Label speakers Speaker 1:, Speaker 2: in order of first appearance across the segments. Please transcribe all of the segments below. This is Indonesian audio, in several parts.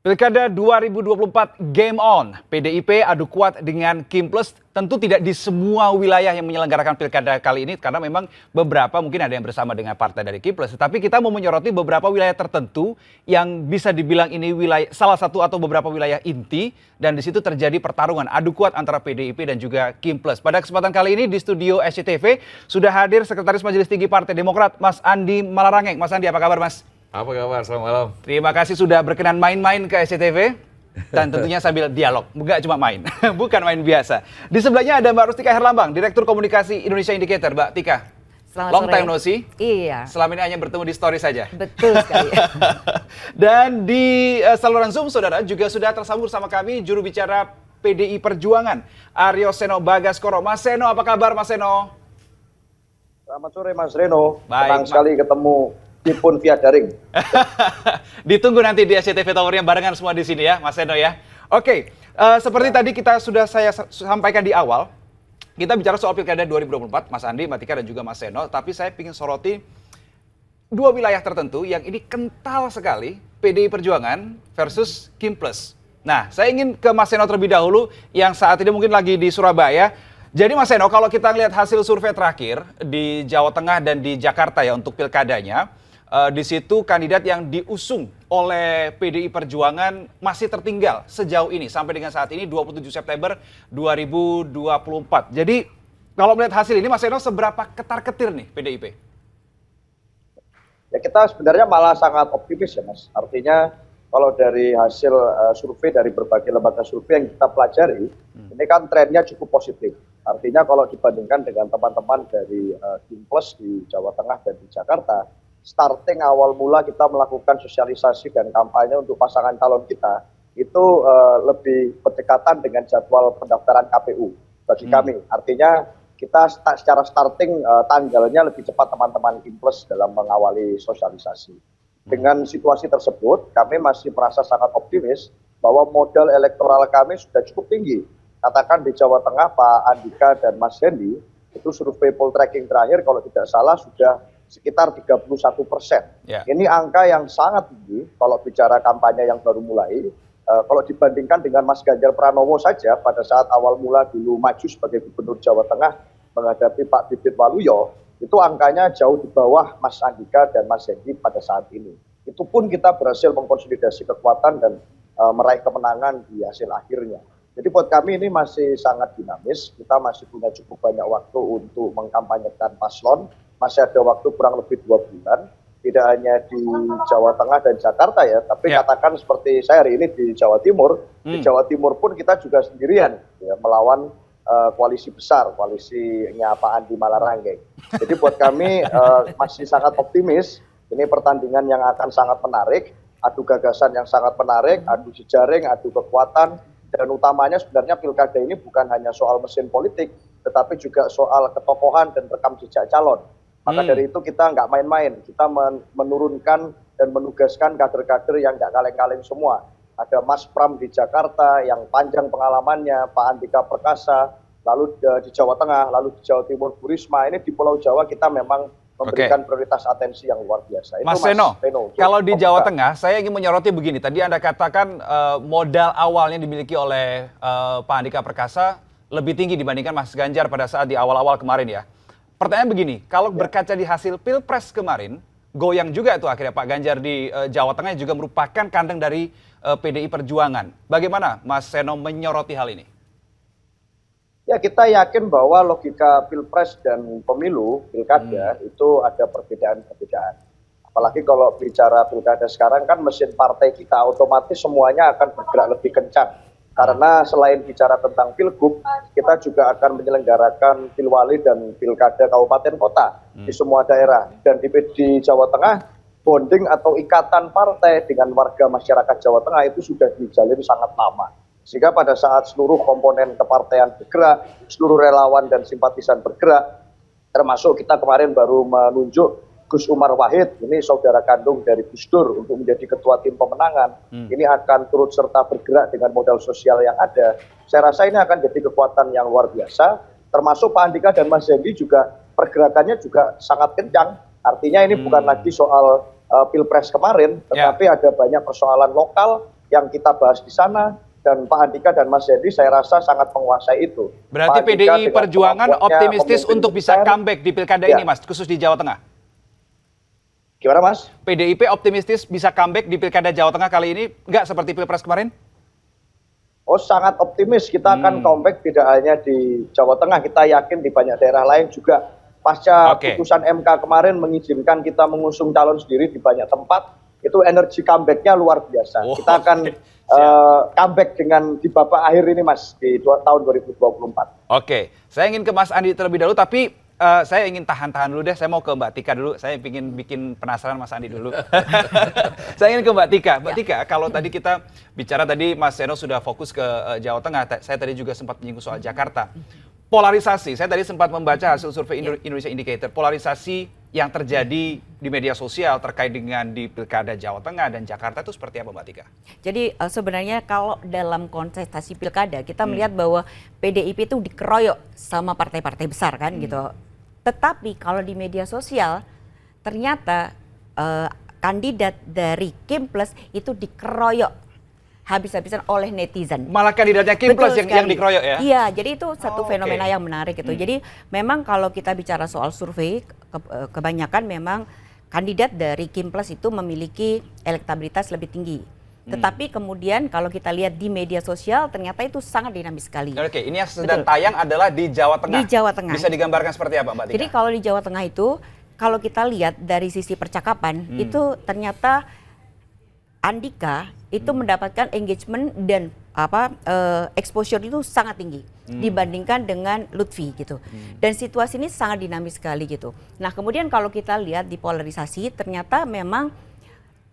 Speaker 1: Pilkada 2024 Game On, PDIP adu kuat dengan Kim Plus tentu tidak di semua wilayah yang menyelenggarakan pilkada kali ini karena memang beberapa mungkin ada yang bersama dengan partai dari Kim Plus. Tapi kita mau menyoroti beberapa wilayah tertentu yang bisa dibilang ini wilayah salah satu atau beberapa wilayah inti dan di situ terjadi pertarungan adu kuat antara PDIP dan juga Kim Plus. Pada kesempatan kali ini di studio SCTV sudah hadir Sekretaris Majelis Tinggi Partai Demokrat Mas Andi Malarangeng. Mas Andi, apa kabar Mas?
Speaker 2: Apa kabar? Selamat malam.
Speaker 1: Terima kasih sudah berkenan main-main ke SCTV dan tentunya sambil dialog, bukan cuma main, bukan main biasa. Di sebelahnya ada Mbak Rustika Herlambang, Direktur Komunikasi Indonesia Indicator. Mbak Tika,
Speaker 3: selamat
Speaker 1: long
Speaker 3: sore.
Speaker 1: time no see.
Speaker 3: Iya.
Speaker 1: Selama ini hanya bertemu di story saja.
Speaker 3: Betul sekali.
Speaker 1: Dan di saluran Zoom, saudara, juga sudah tersambung sama kami juru bicara PDI Perjuangan, Aryo Seno Bagaskoro. Mas Seno, apa kabar Mas Seno?
Speaker 4: Selamat sore Mas Reno.
Speaker 1: Baik,
Speaker 4: Senang sekali ketemu pun via daring.
Speaker 1: Ditunggu nanti di SCTV Tower-nya barengan semua di sini ya, Mas Seno ya. Oke, seperti tadi saya sampaikan di awal, kita bicara soal Pilkada 2024, Mas Andi, Mbak Tika, dan juga Mas Seno. Tapi saya ingin soroti dua wilayah tertentu yang ini kental sekali, PDI Perjuangan versus Kim Plus. Nah, saya ingin ke Mas Seno terlebih dahulu, yang saat ini mungkin lagi di Surabaya. Jadi Mas Seno, kalau kita lihat hasil survei terakhir di Jawa Tengah dan di Jakarta ya untuk pilkadanya, di situ kandidat yang diusung oleh PDI Perjuangan masih tertinggal sejauh ini sampai dengan saat ini 27 September 2024. Jadi kalau melihat hasil ini Mas Seno, seberapa ketar-ketir nih PDIP?
Speaker 4: Ya, kita sebenarnya malah sangat optimis ya Mas. Artinya kalau dari hasil survei dari berbagai lembaga survei yang kita pelajari, ini kan trennya cukup positif. Artinya kalau dibandingkan dengan teman-teman dari Kim Plus di Jawa Tengah dan di Jakarta, starting awal mula kita melakukan sosialisasi dan kampanye untuk pasangan calon kita, itu lebih berdekatan dengan jadwal pendaftaran KPU bagi kami. Artinya kita secara starting tanggalnya lebih cepat teman-teman Kim Plus dalam mengawali sosialisasi. Dengan situasi tersebut, kami masih merasa sangat optimis bahwa modal elektoral kami sudah cukup tinggi. Katakan di Jawa Tengah, Pak Andika dan Mas Hendi, itu survei poll tracking terakhir kalau tidak salah sudah sekitar 31%.
Speaker 1: Ya.
Speaker 4: Ini angka yang sangat tinggi kalau bicara kampanye yang baru mulai. Kalau dibandingkan dengan Mas Ganjar Pranowo saja pada saat awal mula dulu maju sebagai Gubernur Jawa Tengah menghadapi Pak Bibit Waluyo, itu angkanya jauh di bawah Mas Andika dan Mas Hendi pada saat ini. Itu pun kita berhasil mengkonsolidasi kekuatan dan meraih kemenangan di hasil akhirnya. Jadi buat kami ini masih sangat dinamis, kita masih punya cukup banyak waktu untuk mengkampanyekan paslon, masih ada waktu kurang lebih 2 bulan, tidak hanya di Jawa Tengah dan Jakarta ya, tapi katakan seperti saya hari ini di Jawa Timur, di Jawa Timur pun kita juga sendirian ya, melawan koalisi besar, koalisinya Pak Andi Malarangeng. Jadi buat kami masih sangat optimis, ini pertandingan yang akan sangat menarik, adu gagasan yang sangat menarik, adu jejaring, adu kekuatan, dan utamanya sebenarnya pilkada ini bukan hanya soal mesin politik, tetapi juga soal ketokohan dan rekam jejak calon. Maka dari itu kita nggak main-main, kita menurunkan dan menugaskan kader-kader yang nggak kaleng-kaleng semua. Ada Mas Pram di Jakarta yang panjang pengalamannya, Pak Andika Perkasa, lalu di Jawa Tengah, lalu di Jawa Timur Bu Risma. Ini di Pulau Jawa kita memang memberikan prioritas atensi yang luar biasa.
Speaker 1: Mas Seno, kalau di Jawa Tengah, saya ingin menyoroti begini. Tadi Anda katakan modal awalnya dimiliki oleh Pak Andika Perkasa lebih tinggi dibandingkan Mas Ganjar pada saat di awal-awal kemarin ya. Pertanyaan begini, kalau berkaca di hasil Pilpres kemarin, goyang juga itu akhirnya Pak Ganjar di Jawa Tengah juga merupakan kandang dari PDI Perjuangan. Bagaimana Mas Seno menyoroti hal ini?
Speaker 4: Ya, kita yakin bahwa logika Pilpres dan pemilu, pilkada, itu ada perbedaan-perbedaan. Apalagi kalau bicara pilkada sekarang kan mesin partai kita otomatis semuanya akan bergerak lebih kencang. Karena selain bicara tentang pilgub, kita juga akan menyelenggarakan pilwali dan pilkada kabupaten kota di semua daerah. Dan di Jawa Tengah, bonding atau ikatan partai dengan warga masyarakat Jawa Tengah itu sudah dijalin sangat lama. Sehingga pada saat seluruh komponen kepartaian bergerak, seluruh relawan dan simpatisan bergerak, termasuk kita kemarin baru menunjuk Gus Umar Wahid, ini saudara kandung dari Gus Dur untuk menjadi ketua tim pemenangan. Ini akan turut serta bergerak dengan modal sosial yang ada. Saya rasa ini akan jadi kekuatan yang luar biasa, termasuk Pak Andika dan Mas Hendi juga pergerakannya juga sangat kencang. Artinya ini bukan lagi soal Pilpres kemarin, tetapi ada banyak persoalan lokal, yang kita bahas di sana. Dan Pak Andika dan Mas Hendy saya rasa sangat menguasai itu.
Speaker 1: Berarti PDI Perjuangan optimistis untuk bisa comeback di pilkada ini, Mas, khusus di Jawa Tengah.
Speaker 4: Gimana, Mas?
Speaker 1: PDIP optimistis bisa comeback di pilkada Jawa Tengah kali ini, nggak seperti Pilpres kemarin?
Speaker 4: Oh, sangat optimis. Kita akan comeback tidak hanya di Jawa Tengah, kita yakin di banyak daerah lain juga. Pasca putusan MK kemarin mengizinkan kita mengusung calon sendiri di banyak tempat, itu energi comeback-nya luar biasa. Kita akan comeback dengan di babak akhir ini, Mas, di tahun 2024.
Speaker 1: Oke, saya ingin ke Mas Andi terlebih dahulu, tapi saya ingin tahan-tahan dulu deh. Saya mau ke Mbak Tika dulu. Saya ingin bikin penasaran Mas Andi dulu. Saya ingin ke Mbak Tika. Mbak Tika, kalau tadi kita bicara tadi Mas Seno sudah fokus ke Jawa Tengah. Saya tadi juga sempat menyinggung soal Jakarta. Polarisasi, saya tadi sempat membaca hasil survei Indonesia Indicator. Polarisasi yang terjadi di media sosial terkait dengan di Pilkada Jawa Tengah dan Jakarta itu seperti apa, Mbak Tika?
Speaker 2: Jadi sebenarnya kalau dalam kontestasi Pilkada kita melihat bahwa PDIP itu dikeroyok sama partai-partai besar kan gitu. Tetapi kalau di media sosial ternyata kandidat dari Kim Plus itu dikeroyok habis-habisan oleh netizen.
Speaker 1: Malah kandidatnya Kim Plus yang dikeroyok ya?
Speaker 2: Iya, jadi itu satu fenomena yang menarik gitu. Jadi memang kalau kita bicara soal survei, kebanyakan memang kandidat dari Kim Plus itu memiliki elektabilitas lebih tinggi. Tetapi kemudian kalau kita lihat di media sosial ternyata itu sangat dinamis sekali.
Speaker 1: Oke, ini yang sedang tayang adalah di Jawa Tengah.
Speaker 2: Di Jawa Tengah.
Speaker 1: Bisa digambarkan seperti apa, Mbak Tika?
Speaker 2: Jadi kalau di Jawa Tengah itu, kalau kita lihat dari sisi percakapan, itu ternyata Andika itu mendapatkan engagement dan exposure itu sangat tinggi dibandingkan dengan Lutfi gitu. Dan situasi ini sangat dinamis sekali gitu. Nah, kemudian kalau kita lihat di polarisasi ternyata memang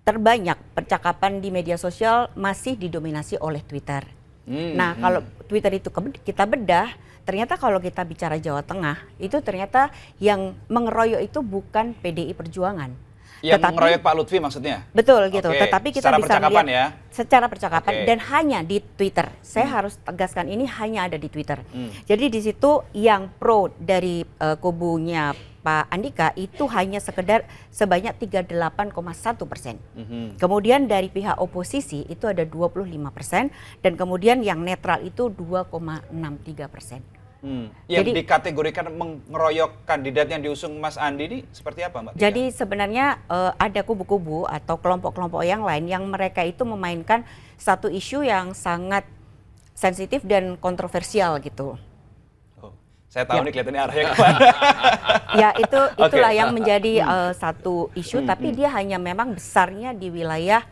Speaker 2: terbanyak percakapan di media sosial masih didominasi oleh Twitter. Nah, kalau Twitter itu kita bedah, ternyata kalau kita bicara Jawa Tengah, itu ternyata yang mengeroyok itu bukan PDI Perjuangan.
Speaker 1: Yang mengeroyok Pak Lutfi maksudnya?
Speaker 2: Betul gitu, tetapi kita bisa melihat secara percakapan dan hanya di Twitter. Saya harus tegaskan ini hanya ada di Twitter. Jadi di situ yang pro dari kubunya Pak Andika itu hanya sekedar sebanyak 38,1%. Kemudian dari pihak oposisi itu ada 25% dan kemudian yang netral itu 2,63%.
Speaker 1: Yang jadi, dikategorikan mengeroyok kandidat yang diusung Mas Andi ini seperti apa, Mbak Tika?
Speaker 2: Jadi sebenarnya ada kubu-kubu atau kelompok-kelompok yang lain yang mereka itu memainkan satu isu yang sangat sensitif dan kontroversial gitu.
Speaker 1: Saya tahu nih kelihatannya arahnya kemana.
Speaker 2: Ya itulah yang menjadi satu isu, tapi dia hanya memang besarnya di wilayah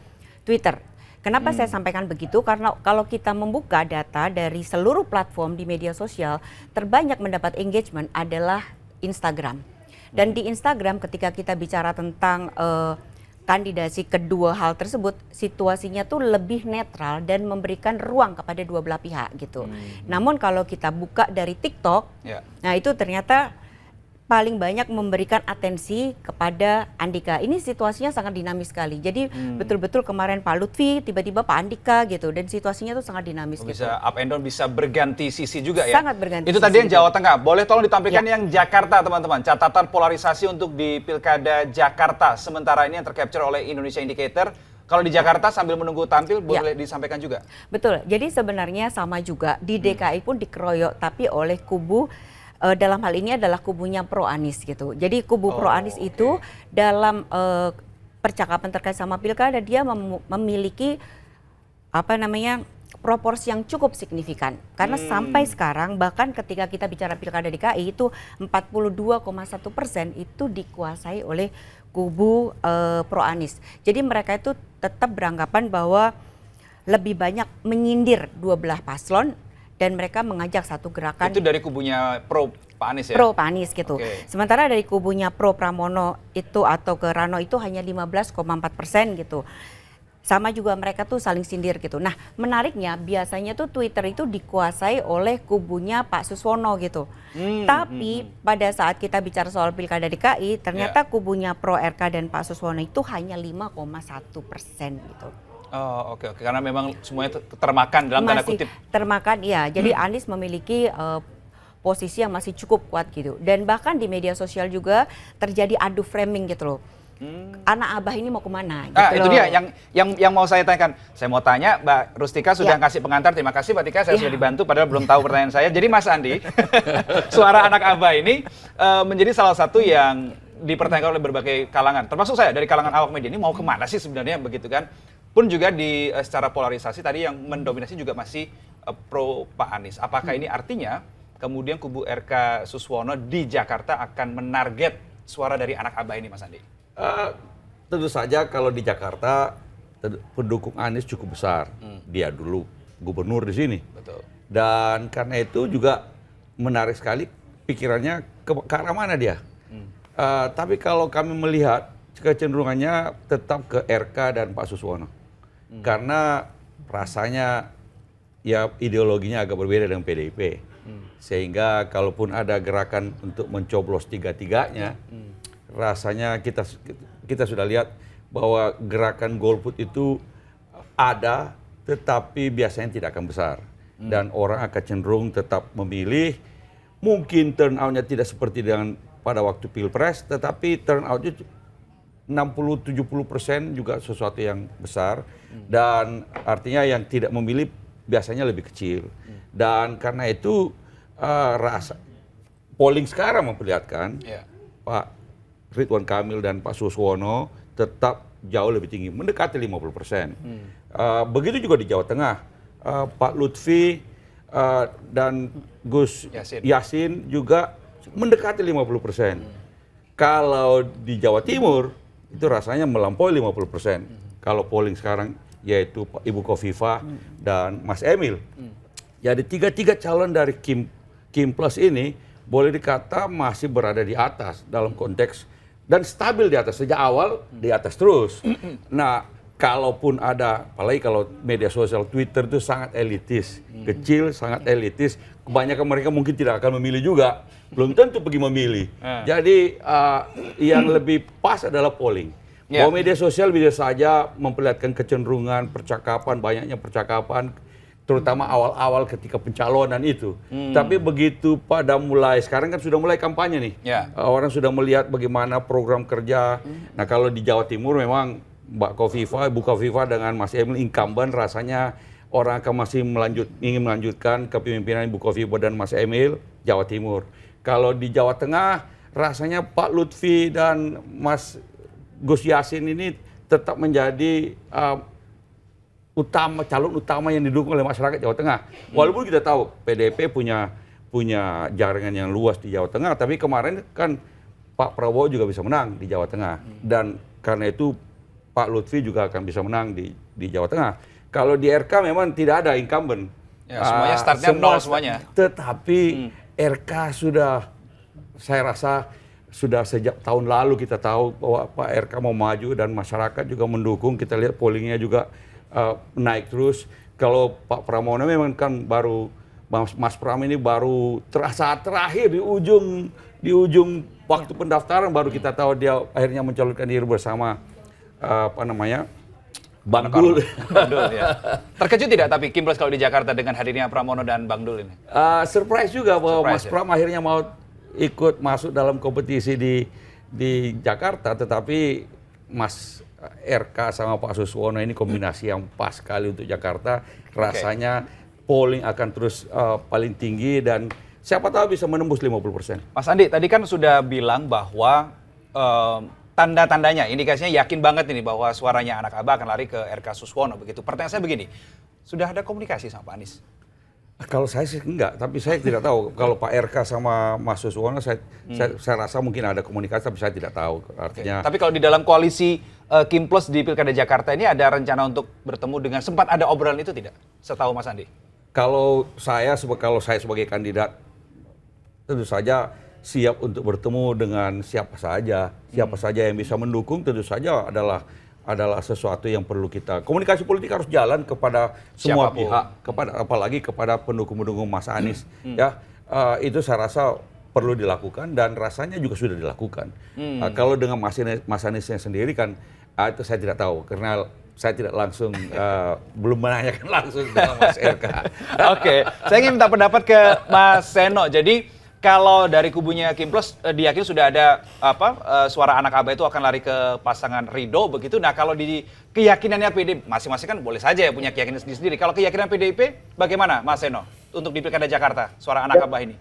Speaker 2: Twitter. Kenapa saya sampaikan begitu? Karena kalau kita membuka data dari seluruh platform di media sosial, terbanyak mendapat engagement adalah Instagram. Dan di Instagram ketika kita bicara tentang kandidasi kedua hal tersebut, situasinya tuh lebih netral dan memberikan ruang kepada dua belah pihak gitu. Namun kalau kita buka dari TikTok, nah itu ternyata paling banyak memberikan atensi kepada Andika. Ini situasinya sangat dinamis sekali. Jadi betul-betul kemarin Pak Lutfi, tiba-tiba Pak Andika gitu. Dan situasinya tuh sangat dinamis gitu.
Speaker 1: Bisa up and down, bisa berganti sisi juga ya?
Speaker 2: Sangat berganti
Speaker 1: itu
Speaker 2: sisi
Speaker 1: tadi yang
Speaker 2: gitu.
Speaker 1: Jawa Tengah. Boleh tolong ditampilkan yang Jakarta teman-teman. Catatan polarisasi untuk di Pilkada Jakarta. Sementara ini yang tercapture oleh Indonesia Indicator. Kalau di Jakarta sambil menunggu tampil boleh disampaikan juga? Betul.
Speaker 2: Jadi sebenarnya sama juga. Di DKI pun dikeroyok tapi oleh kubu dalam hal ini adalah kubunya pro Anies gitu. Jadi kubu pro Anies itu dalam percakapan terkait sama pilkada dia memiliki proporsi yang cukup signifikan. Karena sampai sekarang bahkan ketika kita bicara pilkada DKI itu 42,1% itu dikuasai oleh kubu pro Anies. Jadi mereka itu tetap beranggapan bahwa lebih banyak menyindir dua belah paslon dan mereka mengajak satu gerakan.
Speaker 1: Itu dari kubunya pro Pak Anies ya?
Speaker 2: Pro Pak Anies gitu. Sementara dari kubunya pro Pramono itu atau ke Rano itu hanya 15,4% gitu. Sama juga mereka tuh saling sindir gitu. Nah menariknya biasanya tuh Twitter itu dikuasai oleh kubunya Pak Suswono gitu. Tapi pada saat kita bicara soal pilkada DKI ternyata kubunya pro RK dan Pak Suswono itu hanya 5,1% gitu.
Speaker 1: Oh oke. Karena memang semuanya termakan dalam tanda kutip.
Speaker 2: Termakan iya, jadi Anies memiliki posisi yang masih cukup kuat gitu. Dan bahkan di media sosial juga terjadi adu framing gitu loh. anak abah ini mau kemana. Gitu
Speaker 1: Itu
Speaker 2: loh.
Speaker 1: dia yang mau saya tanyakan. Saya mau tanya, Mbak Rustika sudah kasih pengantar. Terima kasih Mbak Tika, saya sudah dibantu padahal belum tahu pertanyaan saya. Jadi Mas Andi, suara anak abah ini menjadi salah satu yang dipertanyakan oleh berbagai kalangan. Termasuk saya dari kalangan awak media ini mau kemana sih sebenarnya begitu kan? Pun juga di secara polarisasi tadi yang mendominasi juga masih pro Pak Anies. Apakah ini artinya kemudian kubu RK Suswono di Jakarta akan menarget suara dari anak abah ini, Mas Andi?
Speaker 3: Tentu saja kalau di Jakarta pendukung Anies cukup besar. Dia dulu gubernur di sini.
Speaker 1: Betul.
Speaker 3: Dan karena itu juga menarik sekali pikirannya ke arah mana dia. Tapi kalau kami melihat kecenderungannya tetap ke RK dan Pak Suswono. Karena rasanya ya ideologinya agak berbeda dengan PDIP. Sehingga kalaupun ada gerakan untuk mencoblos tiga-tiganya, rasanya kita sudah lihat bahwa gerakan golput itu ada, tetapi biasanya tidak akan besar. Dan orang akan cenderung tetap memilih. Mungkin turnout-nya tidak seperti dengan pada waktu Pilpres, tetapi turnout-nya 60-70% juga sesuatu yang besar. Dan artinya yang tidak memilih biasanya lebih kecil. Dan karena itu rasa polling sekarang memperlihatkan Pak Ridwan Kamil dan Pak Suswono tetap jauh lebih tinggi, mendekati 50%. Begitu juga di Jawa Tengah, Pak Lutfi dan Gus Yassin juga mendekati 50%. Kalau di Jawa Timur itu rasanya melampaui 50%. Kalau polling sekarang yaitu Ibu Khofifah dan Mas Emil. Jadi tiga-tiga calon dari Kim Plus ini boleh dikata masih berada di atas dalam konteks dan stabil di atas sejak awal di atas terus. Nah, kalaupun ada, apalagi kalau media sosial Twitter itu sangat elitis, kecil, sangat elitis. Kebanyakan mereka mungkin tidak akan memilih juga, belum tentu pergi memilih. Jadi yang lebih pas adalah polling. Bahwa media sosial bisa saja memperlihatkan kecenderungan percakapan, banyaknya percakapan, terutama awal-awal ketika pencalonan itu. Tapi begitu pada mulai, sekarang kan sudah mulai kampanye nih. Orang sudah melihat bagaimana program kerja. Nah kalau di Jawa Timur memang Mbak Khofifah, Ibu Khofifah dengan Mas Emil incumbent, rasanya orang akan masih ingin melanjutkan kepemimpinan Ibu Khofifah dan Mas Emil, Jawa Timur. Kalau di Jawa Tengah, rasanya Pak Lutfi dan Mas Gus Yassin ini tetap menjadi calon utama yang didukung oleh masyarakat Jawa Tengah. Walaupun kita tahu PDIP punya jaringan yang luas di Jawa Tengah, tapi kemarin kan Pak Prabowo juga bisa menang di Jawa Tengah. Dan karena itu Pak Lutfi juga akan bisa menang di Jawa Tengah. Kalau di RK memang tidak ada incumbent.
Speaker 1: Semuanya startnya nol semuanya.
Speaker 3: Tetapi RK sudah, saya rasa sudah sejak tahun lalu kita tahu bahwa Pak RK mau maju dan masyarakat juga mendukung. Kita lihat pollingnya juga naik terus. Kalau Pak Pramono memang kan baru, Mas Pram ini baru saat terakhir di ujung waktu pendaftaran baru kita tahu dia akhirnya mencalonkan diri bersama Bang Dul.
Speaker 1: Terkejut tidak tapi Kim Plus kalau di Jakarta dengan hadirnya Pramono dan Bang Dul ini?
Speaker 3: Surprise juga bahwa Mas Pram akhirnya mau ikut masuk dalam kompetisi di Jakarta, tetapi Mas RK sama Pak Suswono ini kombinasi yang pas sekali untuk Jakarta. Rasanya polling akan terus paling tinggi dan siapa tahu bisa menembus 50%.
Speaker 1: Mas Andi, tadi kan sudah bilang bahwa tanda-tandanya, indikasinya yakin banget ini bahwa suaranya anak abah akan lari ke RK Suswono begitu. Pertanyaan saya begini, sudah ada komunikasi sama Pak Anies?
Speaker 3: Kalau saya sih enggak, tapi saya tidak tahu. Kalau Pak RK sama Mas Suswono, saya rasa mungkin ada komunikasi, tapi saya tidak tahu. Artinya.
Speaker 1: Tapi kalau di dalam koalisi Kim Plus di Pilkada Jakarta ini ada rencana untuk bertemu dengan, sempat ada obrolan itu tidak? Setahu Mas Andi?
Speaker 3: Kalau saya sebagai kandidat, tentu saja siap untuk bertemu dengan siapa saja yang bisa mendukung. Tentu saja adalah sesuatu yang perlu kita, komunikasi politik harus jalan kepada semua pihak, apalagi kepada pendukung-pendukung Mas Anies. Itu saya rasa perlu dilakukan dan rasanya juga sudah dilakukan. Kalau dengan Mas Aniesnya sendiri kan itu saya tidak tahu karena saya tidak langsung belum menanyakan langsung dengan Mas RK.
Speaker 1: Oke, saya ingin minta pendapat ke Mas Seno. Jadi kalau dari kubunya Kim Plus diyakini sudah ada suara anak Abah itu akan lari ke pasangan Ridho begitu. Nah, kalau di keyakinannya PDIP masing-masing kan boleh saja ya punya keyakinan sendiri-sendiri. Kalau keyakinan PDIP bagaimana, Mas Seno, untuk di Pilkada Jakarta, suara anak Abah ini?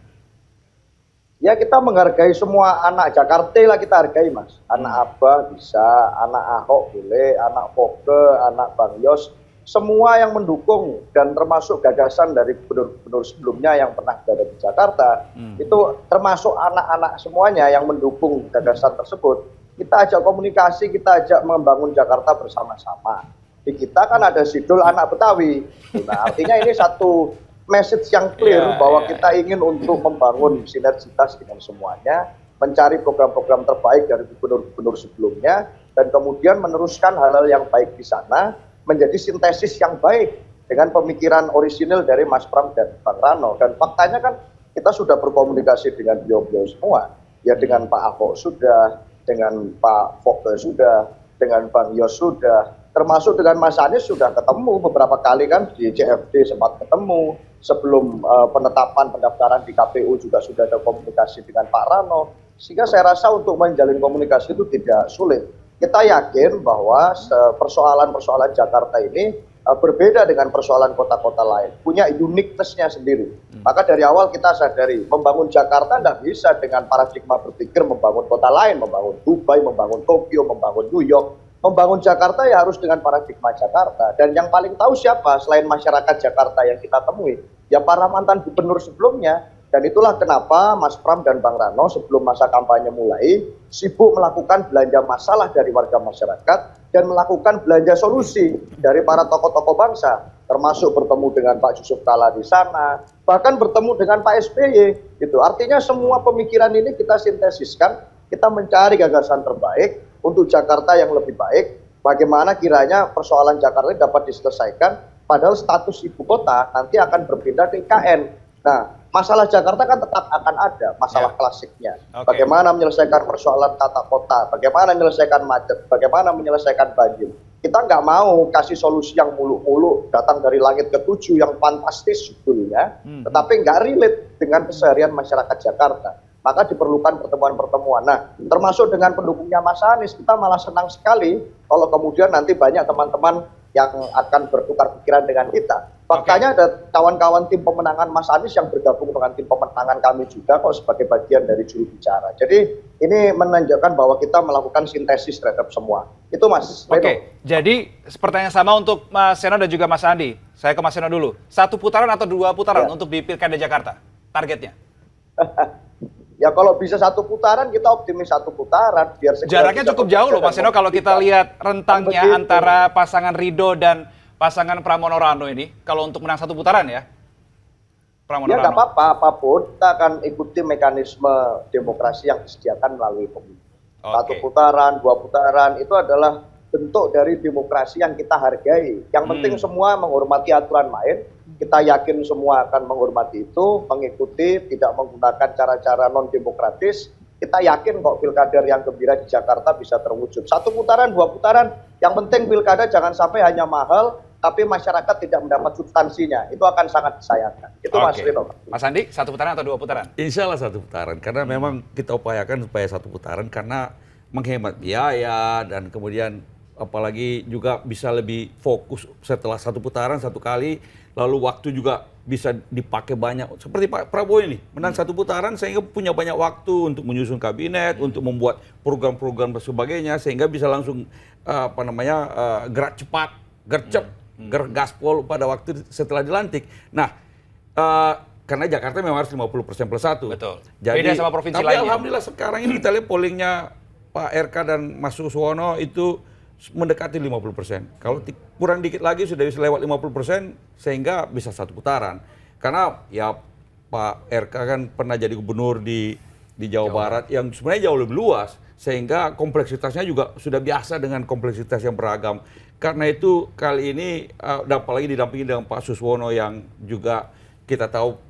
Speaker 4: Ya, kita menghargai semua anak Jakarta lah, kita hargai, Mas. Anak Abah bisa, anak Ahok boleh, anak Foke, anak Bang Yos, semua yang mendukung dan termasuk gagasan dari gubernur-gubernur sebelumnya yang pernah berada di Jakarta, itu termasuk anak-anak semuanya yang mendukung gagasan tersebut. Kita ajak komunikasi, kita ajak membangun Jakarta bersama-sama. Di kita kan ada sidul anak Betawi. Nah, artinya ini satu message yang clear bahwa kita ingin untuk membangun sinergitas dengan semuanya, mencari program-program terbaik dari gubernur-gubernur sebelumnya, dan kemudian meneruskan hal-hal yang baik di sana, menjadi sintesis yang baik dengan pemikiran orisinil dari Mas Pram dan Bang Rano. Dan faktanya kan kita sudah berkomunikasi dengan beliau-beliau semua. Ya, dengan Pak Ahok sudah, dengan Pak Foke sudah, dengan Bang Yos sudah, termasuk dengan Mas Anies sudah ketemu beberapa kali kan, di CFD sempat ketemu, sebelum penetapan pendaftaran di KPU juga sudah ada komunikasi dengan Pak Rano. Sehingga saya rasa untuk menjalin komunikasi itu tidak sulit. Kita yakin bahwa persoalan-persoalan Jakarta ini berbeda dengan persoalan kota-kota lain, punya uniqueness-nya sendiri. Maka dari awal kita sadari, membangun Jakarta tidak bisa dengan paradigma berpikir membangun kota lain, membangun Dubai, membangun Tokyo, membangun New York. Membangun Jakarta ya harus dengan paradigma Jakarta. Dan yang paling tahu siapa selain masyarakat Jakarta yang kita temui? Ya para mantan gubernur sebelumnya. Dan itulah kenapa Mas Pram dan Bang Rano sebelum masa kampanye mulai sibuk melakukan belanja masalah dari warga masyarakat dan melakukan belanja solusi dari para tokoh-tokoh bangsa, termasuk bertemu dengan Pak Yusuf Kalla di sana, bahkan bertemu dengan Pak SBY. Gitu. Artinya semua pemikiran ini kita sintesiskan, kita mencari gagasan terbaik untuk Jakarta yang lebih baik. Bagaimana kiranya persoalan Jakarta ini dapat diselesaikan, padahal status ibu kota nanti akan berpindah ke IKN. Nah, masalah Jakarta kan tetap akan ada, masalah klasiknya. Bagaimana menyelesaikan persoalan tata kota, bagaimana menyelesaikan macet, bagaimana menyelesaikan banjir. Kita nggak mau kasih solusi yang muluk-muluk, datang dari langit ke-7 yang fantastis sebetulnya, tetapi nggak relate dengan keseharian masyarakat Jakarta. Maka diperlukan pertemuan-pertemuan. Nah, termasuk dengan pendukungnya Mas Anies, kita malah senang sekali kalau kemudian nanti banyak teman-teman yang akan bertukar pikiran dengan kita. Faktanya ada kawan-kawan tim pemenangan Mas Anies yang bergabung dengan tim pemenangan kami juga kok sebagai bagian dari juru bicara. Jadi ini menunjukkan bahwa kita melakukan sintesis terhadap semua. Itu Mas.
Speaker 1: Oke, jadi pertanyaan sama untuk Mas Seno dan juga Mas Andi. Saya ke Mas Seno dulu. 1 putaran atau 2 putaran untuk di Pilkada Jakarta? Targetnya?
Speaker 4: Ya kalau bisa 1 putaran, kita optimis 1 putaran. Biar
Speaker 1: jaraknya cukup jauh loh Mas Seno kalau kita lihat rentangnya antara pasangan Ridho dan pasangan Pramono Rano ini, kalau untuk menang 1 putaran ya, Pramono
Speaker 4: ya
Speaker 1: Rano.
Speaker 4: nggak apa-apa, apapun kita akan ikuti mekanisme demokrasi yang disediakan melalui pemilu. 1 putaran, 2 putaran itu adalah bentuk dari demokrasi yang kita hargai. Yang penting semua menghormati aturan main. Kita yakin semua akan menghormati itu, mengikuti, tidak menggunakan cara-cara non-demokratis. Kita yakin kok pilkada yang gembira di Jakarta bisa terwujud. 1 putaran, 2 putaran, yang penting pilkada jangan sampai hanya mahal, tapi masyarakat tidak mendapat substansinya. Itu akan sangat disayangkan. Itu Mas Rino.
Speaker 1: Mas Andi, 1 putaran atau 2 putaran?
Speaker 3: Insya Allah 1 putaran, karena memang kita upayakan supaya 1 putaran, karena menghemat biaya, dan kemudian apalagi juga bisa lebih fokus setelah 1 putaran 1 kali, lalu waktu juga bisa dipakai banyak. Seperti Pak Prabowo ini, menang 1 putaran sehingga punya banyak waktu untuk menyusun kabinet, untuk membuat program-program dan sebagainya, sehingga bisa langsung gerak cepat, gercep, gaspol pada waktu setelah dilantik. Nah, karena Jakarta memang harus 50% plus 1.
Speaker 1: Betul.
Speaker 3: Jadi,
Speaker 1: beda sama provinsi
Speaker 3: tapi
Speaker 1: lainnya.
Speaker 3: alhamdulillah sekarang ini kita lihat pollingnya Pak RK dan Mas Suswono itu mendekati 50%. Kalau kurang dikit lagi sudah bisa lewat 50%, sehingga bisa 1 putaran. Karena ya Pak RK kan pernah jadi gubernur di Jawa Barat yang sebenarnya jauh lebih luas, sehingga kompleksitasnya juga sudah biasa dengan kompleksitas yang beragam. Karena itu kali ini apalagi didampingi dengan Pak Suswono yang juga kita tahu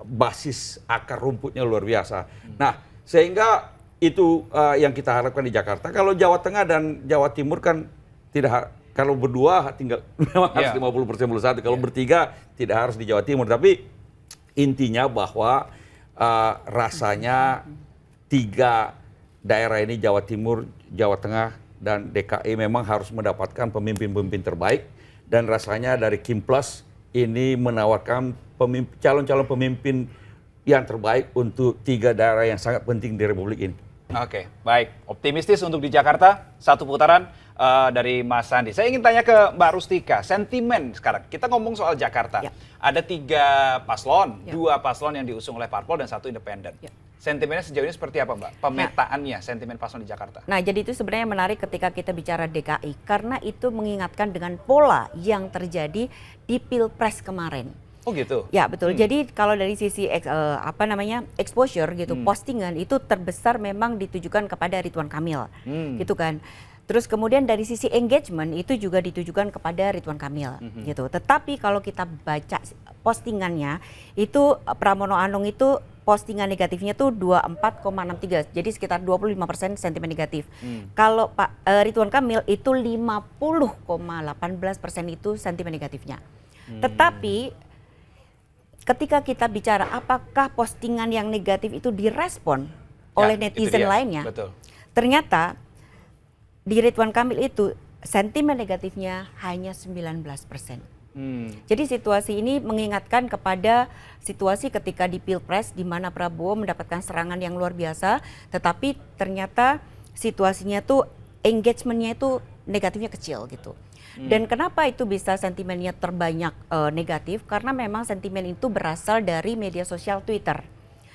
Speaker 3: basis akar rumputnya luar biasa. Nah, sehingga itu yang kita harapkan di Jakarta. Kalau Jawa Tengah dan Jawa Timur kan tidak, kalau berdua tinggal memang harus 50% plus 1. Kalau bertiga tidak harus di Jawa Timur. Tapi intinya bahwa rasanya 3 daerah ini, Jawa Timur, Jawa Tengah, dan DKI memang harus mendapatkan pemimpin-pemimpin terbaik, dan rasanya dari Kim Plus ini menawarkan calon-calon pemimpin yang terbaik untuk 3 daerah yang sangat penting di Republik ini.
Speaker 1: Oke, baik. Optimistis untuk di Jakarta, satu putaran dari Mas Sandi. Saya ingin tanya ke Mbak Rustika, sentimen sekarang. Kita ngomong soal Jakarta.
Speaker 2: Ya.
Speaker 1: Ada 3 paslon,
Speaker 2: Ya.
Speaker 1: 2 paslon yang diusung oleh parpol dan 1 independen.
Speaker 2: Ya.
Speaker 1: Sentimennya sejauh ini seperti apa, Mbak? Pemetaannya, sentimen paslon di Jakarta.
Speaker 2: Nah, jadi itu sebenarnya menarik ketika kita bicara DKI karena itu mengingatkan dengan pola yang terjadi di Pilpres kemarin.
Speaker 1: Oh gitu?
Speaker 2: Ya, betul. Jadi kalau dari sisi exposure gitu, postingan itu terbesar memang ditujukan kepada Ridwan Kamil. Gitu kan. Terus kemudian dari sisi engagement itu juga ditujukan kepada Ridwan Kamil gitu. Tetapi kalau kita baca postingannya itu Pramono Anung itu postingan negatifnya tuh 24,63. Jadi sekitar 25% sentimen negatif. Kalau Pak Ridwan Kamil itu 50,18% itu sentimen negatifnya. Tetapi ketika kita bicara apakah postingan yang negatif itu direspon oleh netizen lainnya,
Speaker 1: betul.
Speaker 2: ternyata di Ridwan Kamil itu sentimen negatifnya hanya 19%. Jadi situasi ini mengingatkan kepada situasi ketika di Pilpres di mana Prabowo mendapatkan serangan yang luar biasa, tetapi ternyata situasinya tuh engagementnya itu negatifnya kecil gitu. Dan kenapa itu bisa sentimennya terbanyak negatif? Karena memang sentimen itu berasal dari media sosial Twitter.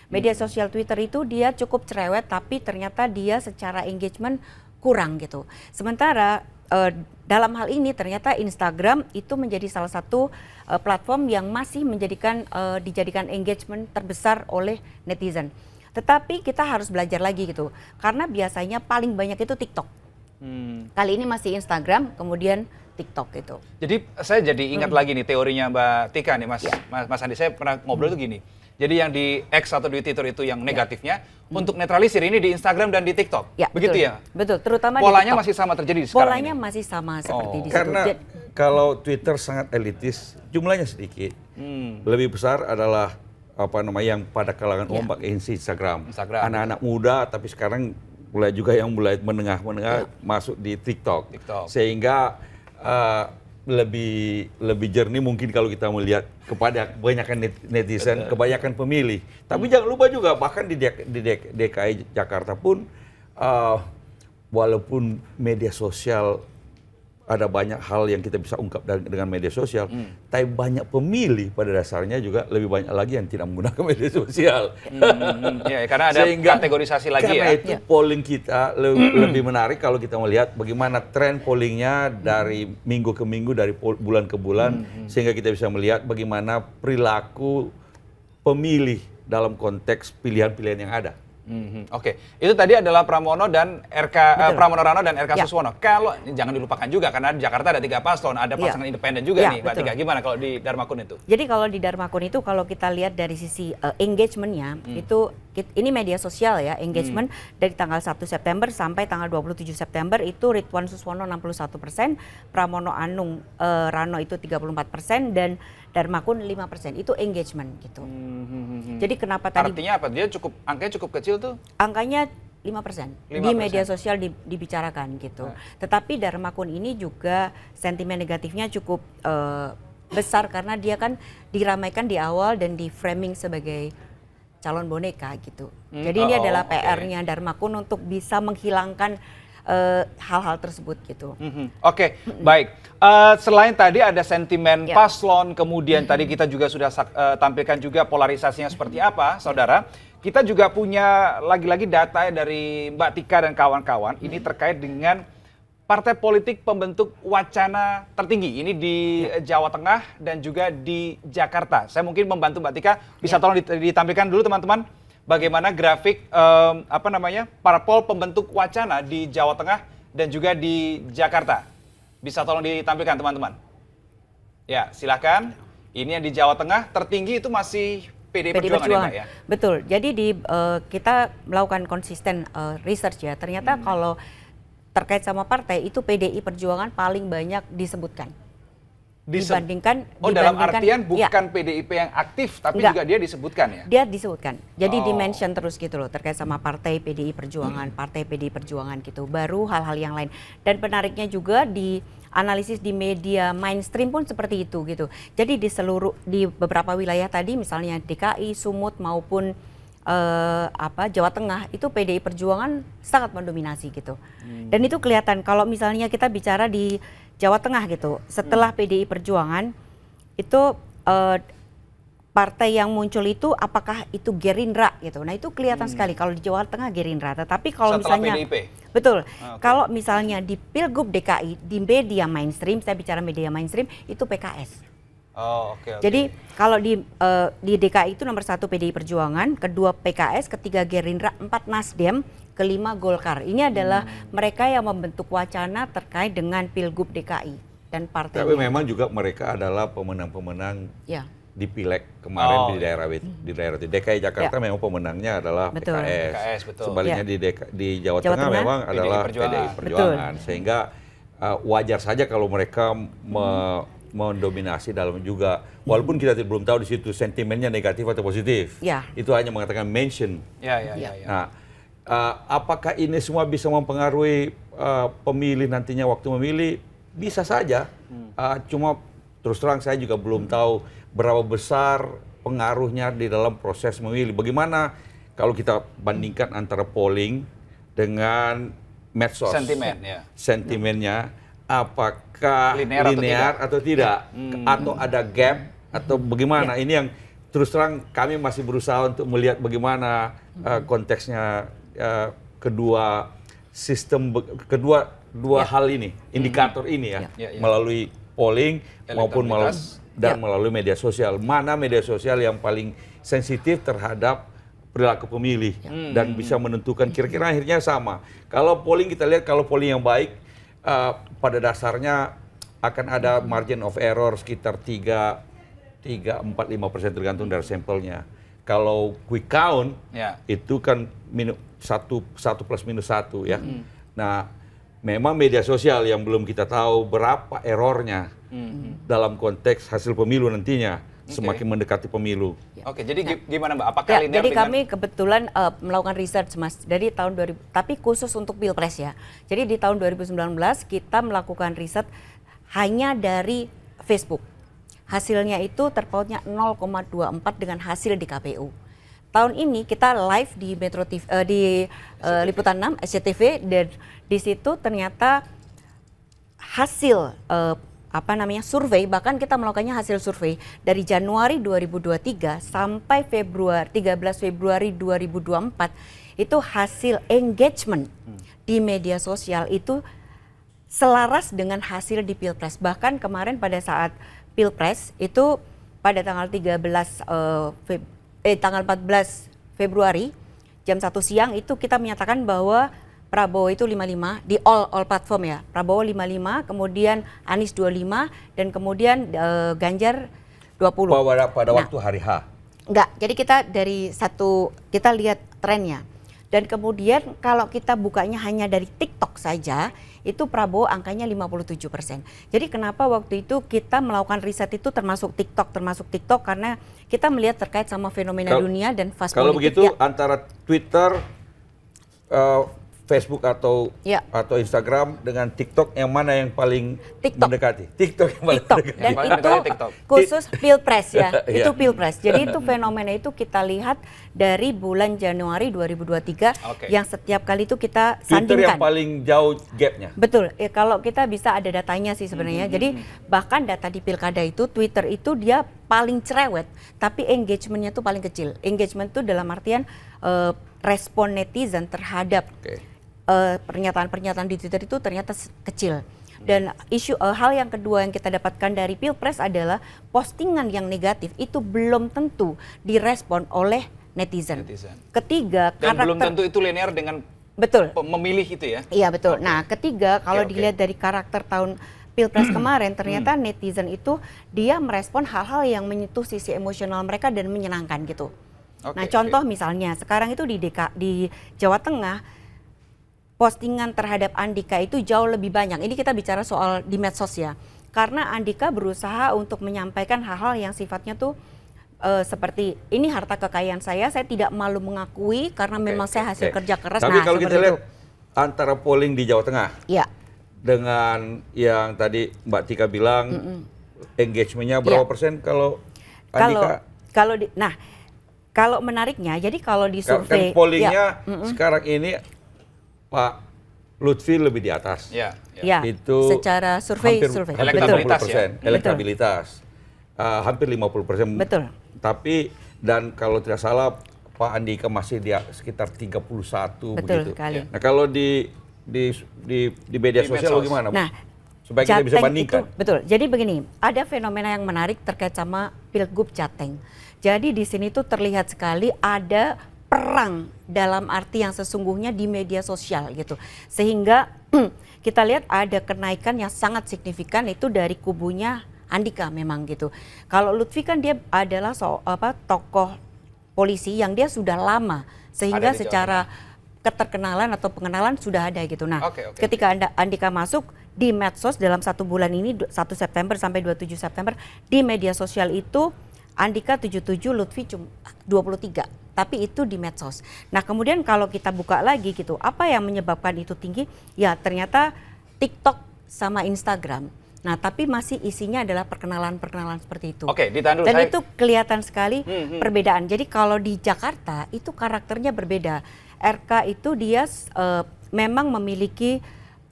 Speaker 2: Media sosial Twitter itu dia cukup cerewet, tapi ternyata dia secara engagement kurang gitu. Sementara dalam hal ini ternyata Instagram itu menjadi salah satu platform yang masih dijadikan engagement terbesar oleh netizen. Tetapi kita harus belajar lagi gitu, karena biasanya paling banyak itu TikTok. Kali ini masih Instagram, kemudian TikTok gitu.
Speaker 1: Jadi saya jadi ingat lagi nih teorinya Mbak Tika nih, Mas Andi. Saya pernah ngobrol tuh gini. Jadi yang di X atau di Twitter itu yang negatifnya, untuk netralisir ini di Instagram dan di TikTok.
Speaker 2: Ya,
Speaker 1: begitu
Speaker 2: betul,
Speaker 1: ya?
Speaker 2: Betul, terutama
Speaker 1: polanya
Speaker 2: di TikTok.
Speaker 1: masih sama terjadi sekarang
Speaker 2: Polanya
Speaker 1: ini?
Speaker 2: masih sama seperti di situ.
Speaker 3: Karena kalau Twitter sangat elitis, jumlahnya sedikit. Lebih besar adalah yang pada kalangan umum pakai Instagram. Anak-anak muda, tapi sekarang mulai juga yang mulai menengah masuk di TikTok. Sehingga lebih jernih mungkin kalau kita melihat kepada kebanyakan netizen, kebanyakan pemilih. Tapi jangan lupa juga bahkan di DKI Jakarta pun walaupun media sosial ada banyak hal yang kita bisa ungkap dengan media sosial, tapi banyak pemilih pada dasarnya juga lebih banyak lagi yang tidak menggunakan media sosial.
Speaker 1: Ya, karena ada kategorisasi lagi
Speaker 3: karena
Speaker 1: ya.
Speaker 3: itu polling kita lebih menarik kalau kita melihat bagaimana tren pollingnya dari minggu ke minggu, dari bulan ke bulan, sehingga kita bisa melihat bagaimana perilaku pemilih dalam konteks pilihan-pilihan yang ada.
Speaker 1: Oke, itu tadi adalah Pramono dan Pramono Rano dan RK Suswono. Kalau jangan dilupakan juga karena di Jakarta ada 3 paslon, ada pasangan independen juga nih, Mbak Tika. Gimana kalau di Darmakun itu?
Speaker 2: Jadi kalau di Darmakun itu kalau kita lihat dari sisi engagementnya itu ini media sosial ya, engagement dari tanggal 1 September sampai tanggal 27 September itu Ridwan Suswono 61%, Pramono Anung Rano itu 34% dan Darmakun 5%. Itu engagement gitu. Jadi kenapa tadi
Speaker 1: artinya apa? Dia angkanya cukup kecil tuh?
Speaker 2: Angkanya 5%. Di media sosial dibicarakan gitu. Tetapi Darmakun ini juga sentimen negatifnya cukup besar karena dia kan diramaikan di awal dan di framing sebagai calon boneka gitu. Jadi ini adalah PR-nya Darmakun untuk bisa menghilangkan hal-hal tersebut gitu.
Speaker 1: Oke, baik. Selain tadi ada sentimen paslon, kemudian tadi kita juga sudah tampilkan juga polarisasinya seperti apa, saudara. Kita juga punya lagi-lagi data dari Mbak Tika dan kawan-kawan. Ini terkait dengan partai politik pembentuk wacana tertinggi. Ini di Jawa Tengah dan juga di Jakarta. Saya mungkin membantu Mbak Tika. Bisa tolong ditampilkan dulu teman-teman. Bagaimana grafik parpol pembentuk wacana di Jawa Tengah dan juga di Jakarta. Bisa tolong ditampilkan teman-teman. Ya, silakan. Ini yang di Jawa Tengah tertinggi itu masih PD Perjuangan ya, Mbak ya?
Speaker 2: Betul. Jadi kita melakukan konsisten research ya. Ternyata kalau terkait sama partai itu PDI Perjuangan paling banyak disebutkan. dibandingkan
Speaker 1: dalam artian
Speaker 2: ya,
Speaker 1: bukan PDIP yang aktif, tapi
Speaker 2: Enggak.
Speaker 1: juga dia disebutkan ya?
Speaker 2: dia disebutkan. Jadi
Speaker 1: Oh.
Speaker 2: dimention terus gitu loh terkait sama partai PDI Perjuangan, partai PDI Perjuangan gitu. Baru hal-hal yang lain. Dan penariknya juga di analisis di media mainstream pun seperti itu gitu. Jadi di beberapa wilayah tadi misalnya DKI, Sumut maupun Jawa Tengah itu PDI Perjuangan sangat mendominasi gitu. Dan itu kelihatan kalau misalnya kita bicara di Jawa Tengah gitu. Setelah PDI Perjuangan itu partai yang muncul itu apakah itu Gerindra gitu. Nah, itu kelihatan sekali kalau di Jawa Tengah Gerindra. Tetapi kalau
Speaker 1: Setelah
Speaker 2: misalnya
Speaker 1: PDIP?
Speaker 2: betul.
Speaker 1: Oke.
Speaker 2: Kalau misalnya di Pilgub DKI di media mainstream, saya bicara media mainstream itu PKS.
Speaker 1: Oh, oke.
Speaker 2: Jadi kalau di DKI itu nomor 1 PDI Perjuangan, kedua PKS, ketiga Gerindra, 4 Nasdem, kelima Golkar. Ini adalah mereka yang membentuk wacana terkait dengan Pilgub DKI dan partai.
Speaker 3: Tapi memang juga mereka adalah pemenang-pemenang
Speaker 2: Ya,
Speaker 3: di Pileg kemarin
Speaker 1: Oh,
Speaker 3: di daerah di DKI Jakarta memang pemenangnya adalah
Speaker 2: Betul.
Speaker 3: PKS.
Speaker 1: betul.
Speaker 3: Sebaliknya di Jawa
Speaker 2: Jawa
Speaker 3: Tengah
Speaker 2: Tengah,
Speaker 3: memang
Speaker 1: PDI
Speaker 3: adalah
Speaker 1: Perjuangan.
Speaker 3: PDI Perjuangan. Sehingga wajar saja kalau mereka mendominasi dalam juga, walaupun kita belum tahu di situ sentimennya negatif atau positif.
Speaker 2: Ya.
Speaker 3: Itu hanya mengatakan mention.
Speaker 1: Ya.
Speaker 3: Nah, apakah ini semua bisa mempengaruhi pemilih nantinya waktu memilih? Bisa saja. Cuma terus terang saya juga belum tahu berapa besar pengaruhnya di dalam proses memilih. Bagaimana kalau kita bandingkan antara polling dengan medsos?
Speaker 1: Sentimen, ya.
Speaker 3: Sentimennya apakah
Speaker 1: Linear
Speaker 3: linear
Speaker 1: atau
Speaker 3: atau tidak? Atau ada gap atau bagaimana? Ini yang terus terang kami masih berusaha untuk melihat bagaimana konteksnya kedua sistem, dua hal ini, indikator ini ya,
Speaker 1: Ya.
Speaker 3: melalui polling maupun
Speaker 1: Elektabilitas.
Speaker 3: melalui media sosial. Mana media sosial yang paling sensitif terhadap perilaku pemilih dan bisa menentukan kira-kira akhirnya sama. Kalau polling kita lihat, kalau polling yang baik pada dasarnya akan ada margin of error sekitar 3-4-5% tergantung dari sampelnya. Kalau quick count
Speaker 1: Ya.
Speaker 3: itu kan satu plus minus 1 ya. Nah, memang media sosial yang belum kita tahu berapa errornya dalam konteks hasil pemilu nantinya semakin mendekati pemilu.
Speaker 1: Oke, jadi gimana Mbak? Apakah
Speaker 2: Ya,
Speaker 1: linear
Speaker 2: jadi
Speaker 1: dengan
Speaker 2: kami kebetulan melakukan research Mas dari tahun 2000, tapi khusus untuk Pilpres ya. Jadi di tahun 2019 kita melakukan riset hanya dari Facebook. Hasilnya itu terpautnya 0,24 dengan hasil di KPU. Tahun ini kita live di Metro TV, di Liputan 6 SCTV, dan di situ ternyata hasil survei, bahkan kita melakukannya hasil survei dari Januari 2023 sampai 13 Februari 2024 itu hasil engagement di media sosial itu selaras dengan hasil di Pilpres. Bahkan kemarin pada saat Pilpres itu pada tanggal 14 Februari jam 1 siang itu kita menyatakan bahwa Prabowo itu 55 di all platform ya. Prabowo 55, kemudian Anies 25 dan kemudian Ganjar 20.
Speaker 3: Pada waktu hari H.
Speaker 2: Enggak, jadi kita lihat trennya. Dan kemudian kalau kita bukanya hanya dari TikTok saja, itu Prabowo angkanya 57%. Jadi kenapa waktu itu kita melakukan riset itu termasuk TikTok karena kita melihat terkait sama fenomena dunia dan fast
Speaker 3: Kalau
Speaker 2: politik.
Speaker 3: begitu antara Twitter, Facebook atau Instagram dengan TikTok yang mana yang paling
Speaker 2: TikTok.
Speaker 3: mendekati? TikTok yang paling
Speaker 2: TikTok.
Speaker 3: mendekati.
Speaker 2: Dan
Speaker 1: Paling
Speaker 2: itu
Speaker 1: mendekati TikTok.
Speaker 2: khusus Pilpres ya,
Speaker 3: Iya.
Speaker 2: itu Pilpres. Jadi itu fenomena itu kita lihat dari bulan Januari 2023
Speaker 1: Oke.
Speaker 2: yang setiap kali itu kita
Speaker 3: Twitter yang
Speaker 2: sandingkan.
Speaker 3: paling jauh gapnya.
Speaker 2: Betul, kalau kita bisa ada datanya sih sebenarnya. Jadi bahkan data di pilkada itu Twitter itu dia paling cerewet, tapi engagementnya tuh paling kecil. Engagement tuh dalam artian respon netizen terhadap pernyataan-pernyataan di Twitter itu ternyata kecil. Dan hal yang kedua yang kita dapatkan dari Pilpres adalah postingan yang negatif itu belum tentu direspon oleh netizen. Ketiga,
Speaker 1: dan
Speaker 2: karakter,
Speaker 1: belum tentu itu linear dengan
Speaker 2: betul.
Speaker 1: memilih itu ya.
Speaker 2: Iya betul. Nah, ketiga kalau
Speaker 1: Oke.
Speaker 2: dilihat dari karakter tahun Pilpres kemarin, ternyata netizen itu dia merespon hal-hal yang menyentuh sisi emosional mereka dan menyenangkan gitu. Nah, contoh misalnya sekarang itu di Jawa Tengah postingan terhadap Andika itu jauh lebih banyak. Ini kita bicara soal di medsos ya. karena Andika berusaha untuk menyampaikan hal-hal yang sifatnya tuh seperti ini harta kekayaan saya tidak malu mengakui karena memang saya hasil kerja keras.
Speaker 3: Tapi
Speaker 2: nah,
Speaker 3: kalau kita
Speaker 2: seperti
Speaker 3: lihat antara polling di Jawa Tengah
Speaker 2: ya.
Speaker 3: dengan yang tadi Mbak Tika bilang engagementnya berapa persen kalau Andika?
Speaker 2: Kalau menariknya, jadi kalau di
Speaker 3: Kan
Speaker 2: survei
Speaker 3: pollingnya sekarang ini Pak Lutfi lebih di atas.
Speaker 2: Ya,
Speaker 3: Itu
Speaker 2: secara survei,
Speaker 3: hampir
Speaker 1: Elektabilitas,
Speaker 3: 50%, elektabilitas. Hampir 50%.
Speaker 2: Betul.
Speaker 3: Tapi dan kalau tidak salah Pak Andika masih di sekitar 31
Speaker 2: Betul
Speaker 3: begitu.
Speaker 2: sekali.
Speaker 3: Nah, kalau di media sosial bagaimana?
Speaker 2: Nah,
Speaker 3: supaya kita bisa
Speaker 2: Jateng
Speaker 3: bandingkan.
Speaker 2: itu, betul. Jadi begini, ada fenomena yang menarik terkait sama Pilgub Jateng. Jadi di sini tuh terlihat sekali ada perang dalam arti yang sesungguhnya di media sosial gitu. Sehingga kita lihat ada kenaikan yang sangat signifikan itu dari kubunya Andika memang gitu. Kalau Lutfi kan dia adalah tokoh polisi yang dia sudah lama sehingga secara keterkenalan atau pengenalan sudah ada gitu. Nah, ketika Andika masuk di medsos dalam 1 bulan ini 1 September sampai 27 September di media sosial itu Andika 77, Lutfi cuma 23. Tapi itu di medsos. Nah, kemudian kalau kita buka lagi gitu, apa yang menyebabkan itu tinggi? Ya, ternyata TikTok sama Instagram. Nah, tapi masih isinya adalah perkenalan-perkenalan seperti itu.
Speaker 1: Oke, ditahan dulu.
Speaker 2: Dan itu kelihatan sekali perbedaan. Jadi kalau di Jakarta itu karakternya berbeda. RK itu dia memang memiliki,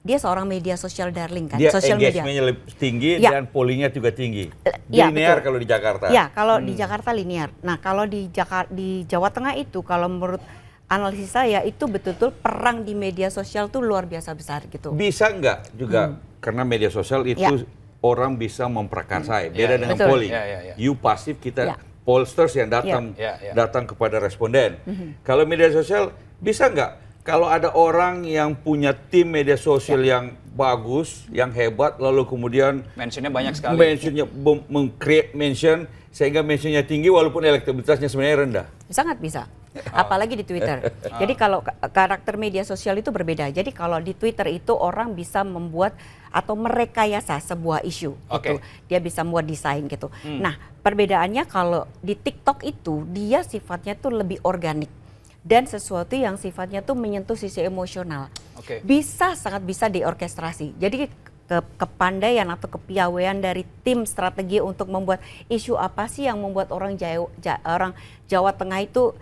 Speaker 2: dia seorang media sosial darling kan.
Speaker 3: Dia
Speaker 2: social media.
Speaker 3: engagementnya lebih tinggi dan pollingnya juga tinggi.
Speaker 2: Ya,
Speaker 3: Linear
Speaker 2: betul.
Speaker 3: kalau di Jakarta.
Speaker 2: Ya, kalau di Jakarta linear. Nah, kalau di Jawa Tengah itu kalau menurut analisis saya itu betul-betul perang di media sosial tuh luar biasa besar gitu.
Speaker 3: Bisa nggak juga karena media sosial itu orang bisa memprakarsai. Beda dengan
Speaker 2: Betul.
Speaker 3: polling. You pasif, kita pollsters yang datang kepada responden. Kalau media sosial bisa nggak? Kalau ada orang yang punya tim media sosial yang bagus, yang hebat, lalu kemudian
Speaker 1: mentionnya banyak sekali.
Speaker 3: Mentionnya meng-create mention sehingga mentionnya tinggi walaupun elektabilitasnya sebenarnya rendah.
Speaker 2: Sangat bisa. Apalagi di Twitter. Jadi kalau karakter media sosial itu berbeda. Jadi kalau di Twitter itu orang bisa membuat atau merekayasa sebuah isu gitu. Dia bisa membuat desain gitu. Nah, perbedaannya kalau di TikTok itu dia sifatnya tuh lebih organik dan sesuatu yang sifatnya tuh menyentuh sisi emosional. Sangat bisa diorkestrasi. Jadi kepandaian atau kepiawaian dari tim strategi untuk membuat isu apa sih yang membuat orang Jawa Tengah itu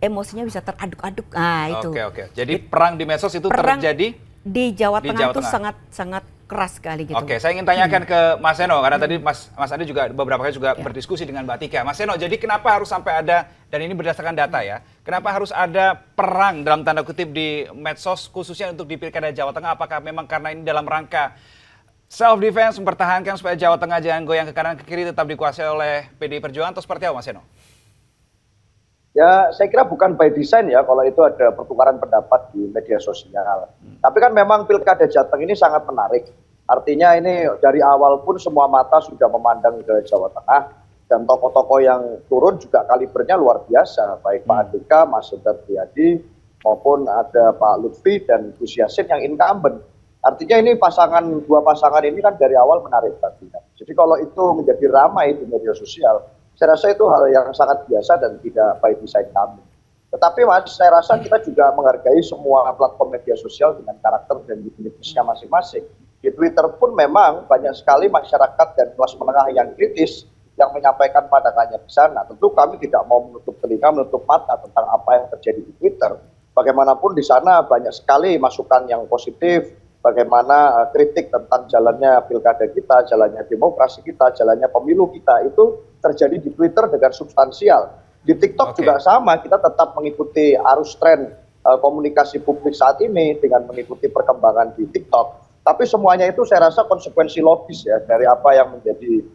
Speaker 2: emosinya bisa teraduk-aduk. Nah, itu.
Speaker 1: Jadi perang di medsos itu terjadi
Speaker 2: di Jawa Tengah itu sangat keras sekali gitu.
Speaker 1: Saya ingin tanyakan ke Mas Seno karena tadi Mas Andi juga beberapa kali juga berdiskusi dengan Mbak Tika. Mas Seno, jadi kenapa harus sampai ada, dan ini berdasarkan data ya, kenapa harus ada perang dalam tanda kutip di medsos khususnya untuk di Pilkada Jawa Tengah? Apakah memang karena ini dalam rangka self defense mempertahankan supaya Jawa Tengah jangan goyang ke kanan ke kiri, tetap dikuasai oleh PDI Perjuangan atau seperti apa, Mas Seno?
Speaker 4: Ya, saya kira bukan by design ya kalau itu ada pertukaran pendapat di media sosial. Tapi kan memang Pilkada Jateng ini sangat menarik. Artinya ini dari awal pun semua mata sudah memandang ke Jawa Tengah. Dan tokoh-tokoh yang turun juga kalibernya luar biasa. Baik Pak Andika, Mas Hendar Priyadi, maupun ada Pak Lutfi dan Gus Yassin yang incumbent. Artinya ini dua pasangan ini kan dari awal menarik perhatian. Jadi kalau itu menjadi ramai di media sosial, saya rasa itu hal yang sangat biasa dan tidak by design kami. Tetapi Mas, saya rasa kita juga menghargai semua platform media sosial dengan karakter dan uniqueness-nya masing-masing. Di Twitter pun memang banyak sekali masyarakat dan kelas menengah yang kritis yang menyampaikan pandangannya di sana. Tentu kami tidak mau menutup telinga, menutup mata tentang apa yang terjadi di Twitter. Bagaimanapun di sana banyak sekali masukan yang positif, bagaimana kritik tentang jalannya pilkada kita, jalannya demokrasi kita, jalannya pemilu kita itu terjadi di Twitter dengan substansial. Di TikTok juga sama, kita tetap mengikuti arus tren komunikasi publik saat ini dengan mengikuti perkembangan di TikTok. Tapi semuanya itu saya rasa konsekuensi logis ya dari apa yang menjadi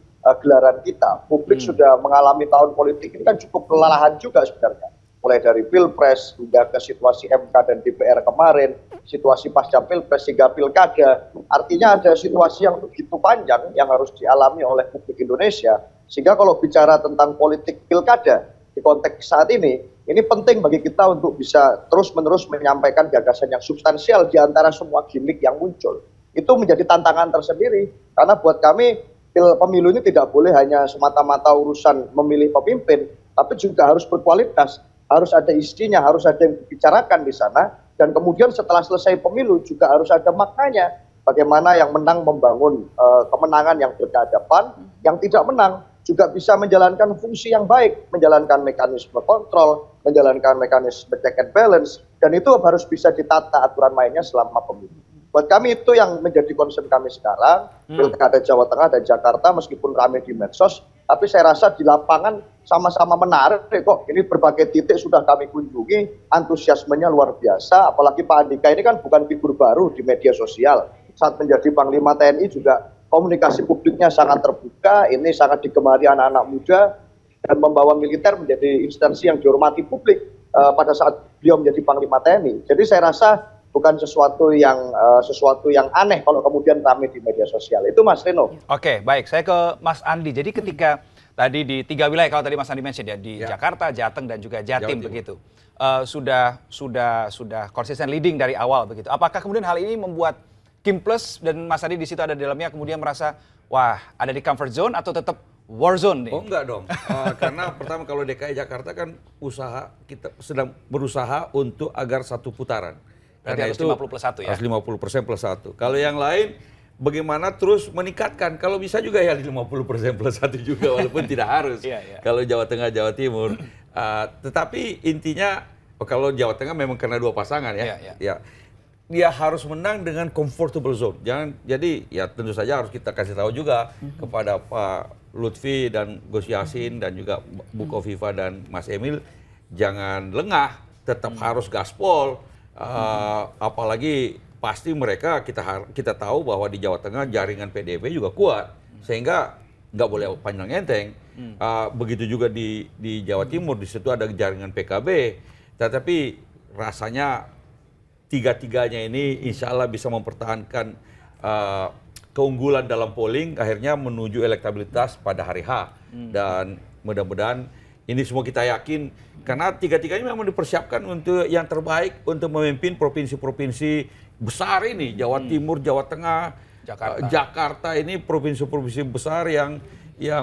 Speaker 4: gelaran kita. Publik sudah mengalami tahun politik ini kan cukup kelelahan juga sebenarnya. Mulai dari Pilpres hingga ke situasi MK dan DPR kemarin, situasi pasca Pilpres hingga Pilkada. Artinya ada situasi yang begitu panjang yang harus dialami oleh publik Indonesia. Sehingga kalau bicara tentang politik Pilkada di konteks saat ini penting bagi kita untuk bisa terus-menerus menyampaikan gagasan yang substansial di antara semua gimmick yang muncul. itu menjadi tantangan tersendiri. Karena buat kami pemilu ini tidak boleh hanya semata-mata urusan memilih pemimpin, tapi juga harus berkualitas, harus ada isinya, harus ada yang dibicarakan di sana, dan kemudian setelah selesai pemilu juga harus ada maknanya. Bagaimana yang menang membangun kemenangan yang berkeadapan, yang tidak menang juga bisa menjalankan fungsi yang baik, menjalankan mekanisme kontrol, menjalankan mekanisme check and balance, dan itu harus bisa ditata aturan mainnya selama pemilu. Buat kami itu yang menjadi concern kami sekarang, Pilkada Jawa Tengah dan Jakarta meskipun ramai di medsos, tapi saya rasa di lapangan sama-sama menarik kok. Ini berbagai titik sudah kami kunjungi, antusiasmenya luar biasa, apalagi Pak Andika ini kan bukan figur baru di media sosial. Saat menjadi Panglima TNI juga komunikasi publiknya sangat terbuka, ini sangat digemari anak-anak muda, dan membawa militer menjadi instansi yang dihormati publik pada saat beliau menjadi Panglima TNI. Jadi saya rasa bukan sesuatu yang aneh kalau kemudian ramai di media sosial. Itu Mas Reno.
Speaker 1: Oke, baik. Saya ke Mas Andi. Jadi ketika tadi di 3 wilayah, kalau tadi Mas Andi mention ya, di Jakarta, Jateng, dan juga Jatim begitu, sudah konsisten leading dari awal begitu. Apakah kemudian hal ini membuat Kim Plus dan Mas Adi di situ ada di dalamnya kemudian merasa, wah, ada di comfort zone atau tetap war zone nih?
Speaker 3: Oh enggak dong, karena pertama kalau DKI Jakarta kan kita sedang berusaha untuk agar satu putaran.
Speaker 1: Karena harus 50+1 ya?
Speaker 3: Harus 50% plus 1. Kalau yang lain bagaimana terus meningkatkan, kalau bisa juga ya 50% plus 1 juga walaupun tidak harus. Kalau Jawa Tengah, Jawa Timur. Tetapi intinya kalau Jawa Tengah memang karena 2 pasangan ya. Dia harus menang dengan comfortable zone. Jadi ya tentu saja harus kita kasih tahu juga kepada Pak Lutfi dan Gus Yassin dan juga Bu Kofifa dan Mas Emil, jangan lengah, tetap harus gaspol. Apalagi pasti mereka kita tahu bahwa di Jawa Tengah jaringan PDIP juga kuat, sehingga nggak boleh panjang enteng. Begitu juga di Jawa Timur, di situ ada jaringan PKB, tetapi rasanya tiga-tiganya ini insya Allah bisa mempertahankan keunggulan dalam polling, akhirnya menuju elektabilitas pada hari H. Dan mudah-mudahan ini semua kita yakin, karena tiga-tiganya memang dipersiapkan untuk yang terbaik untuk memimpin provinsi-provinsi besar ini. Jawa Timur, Jawa Tengah, Jakarta ini provinsi-provinsi besar yang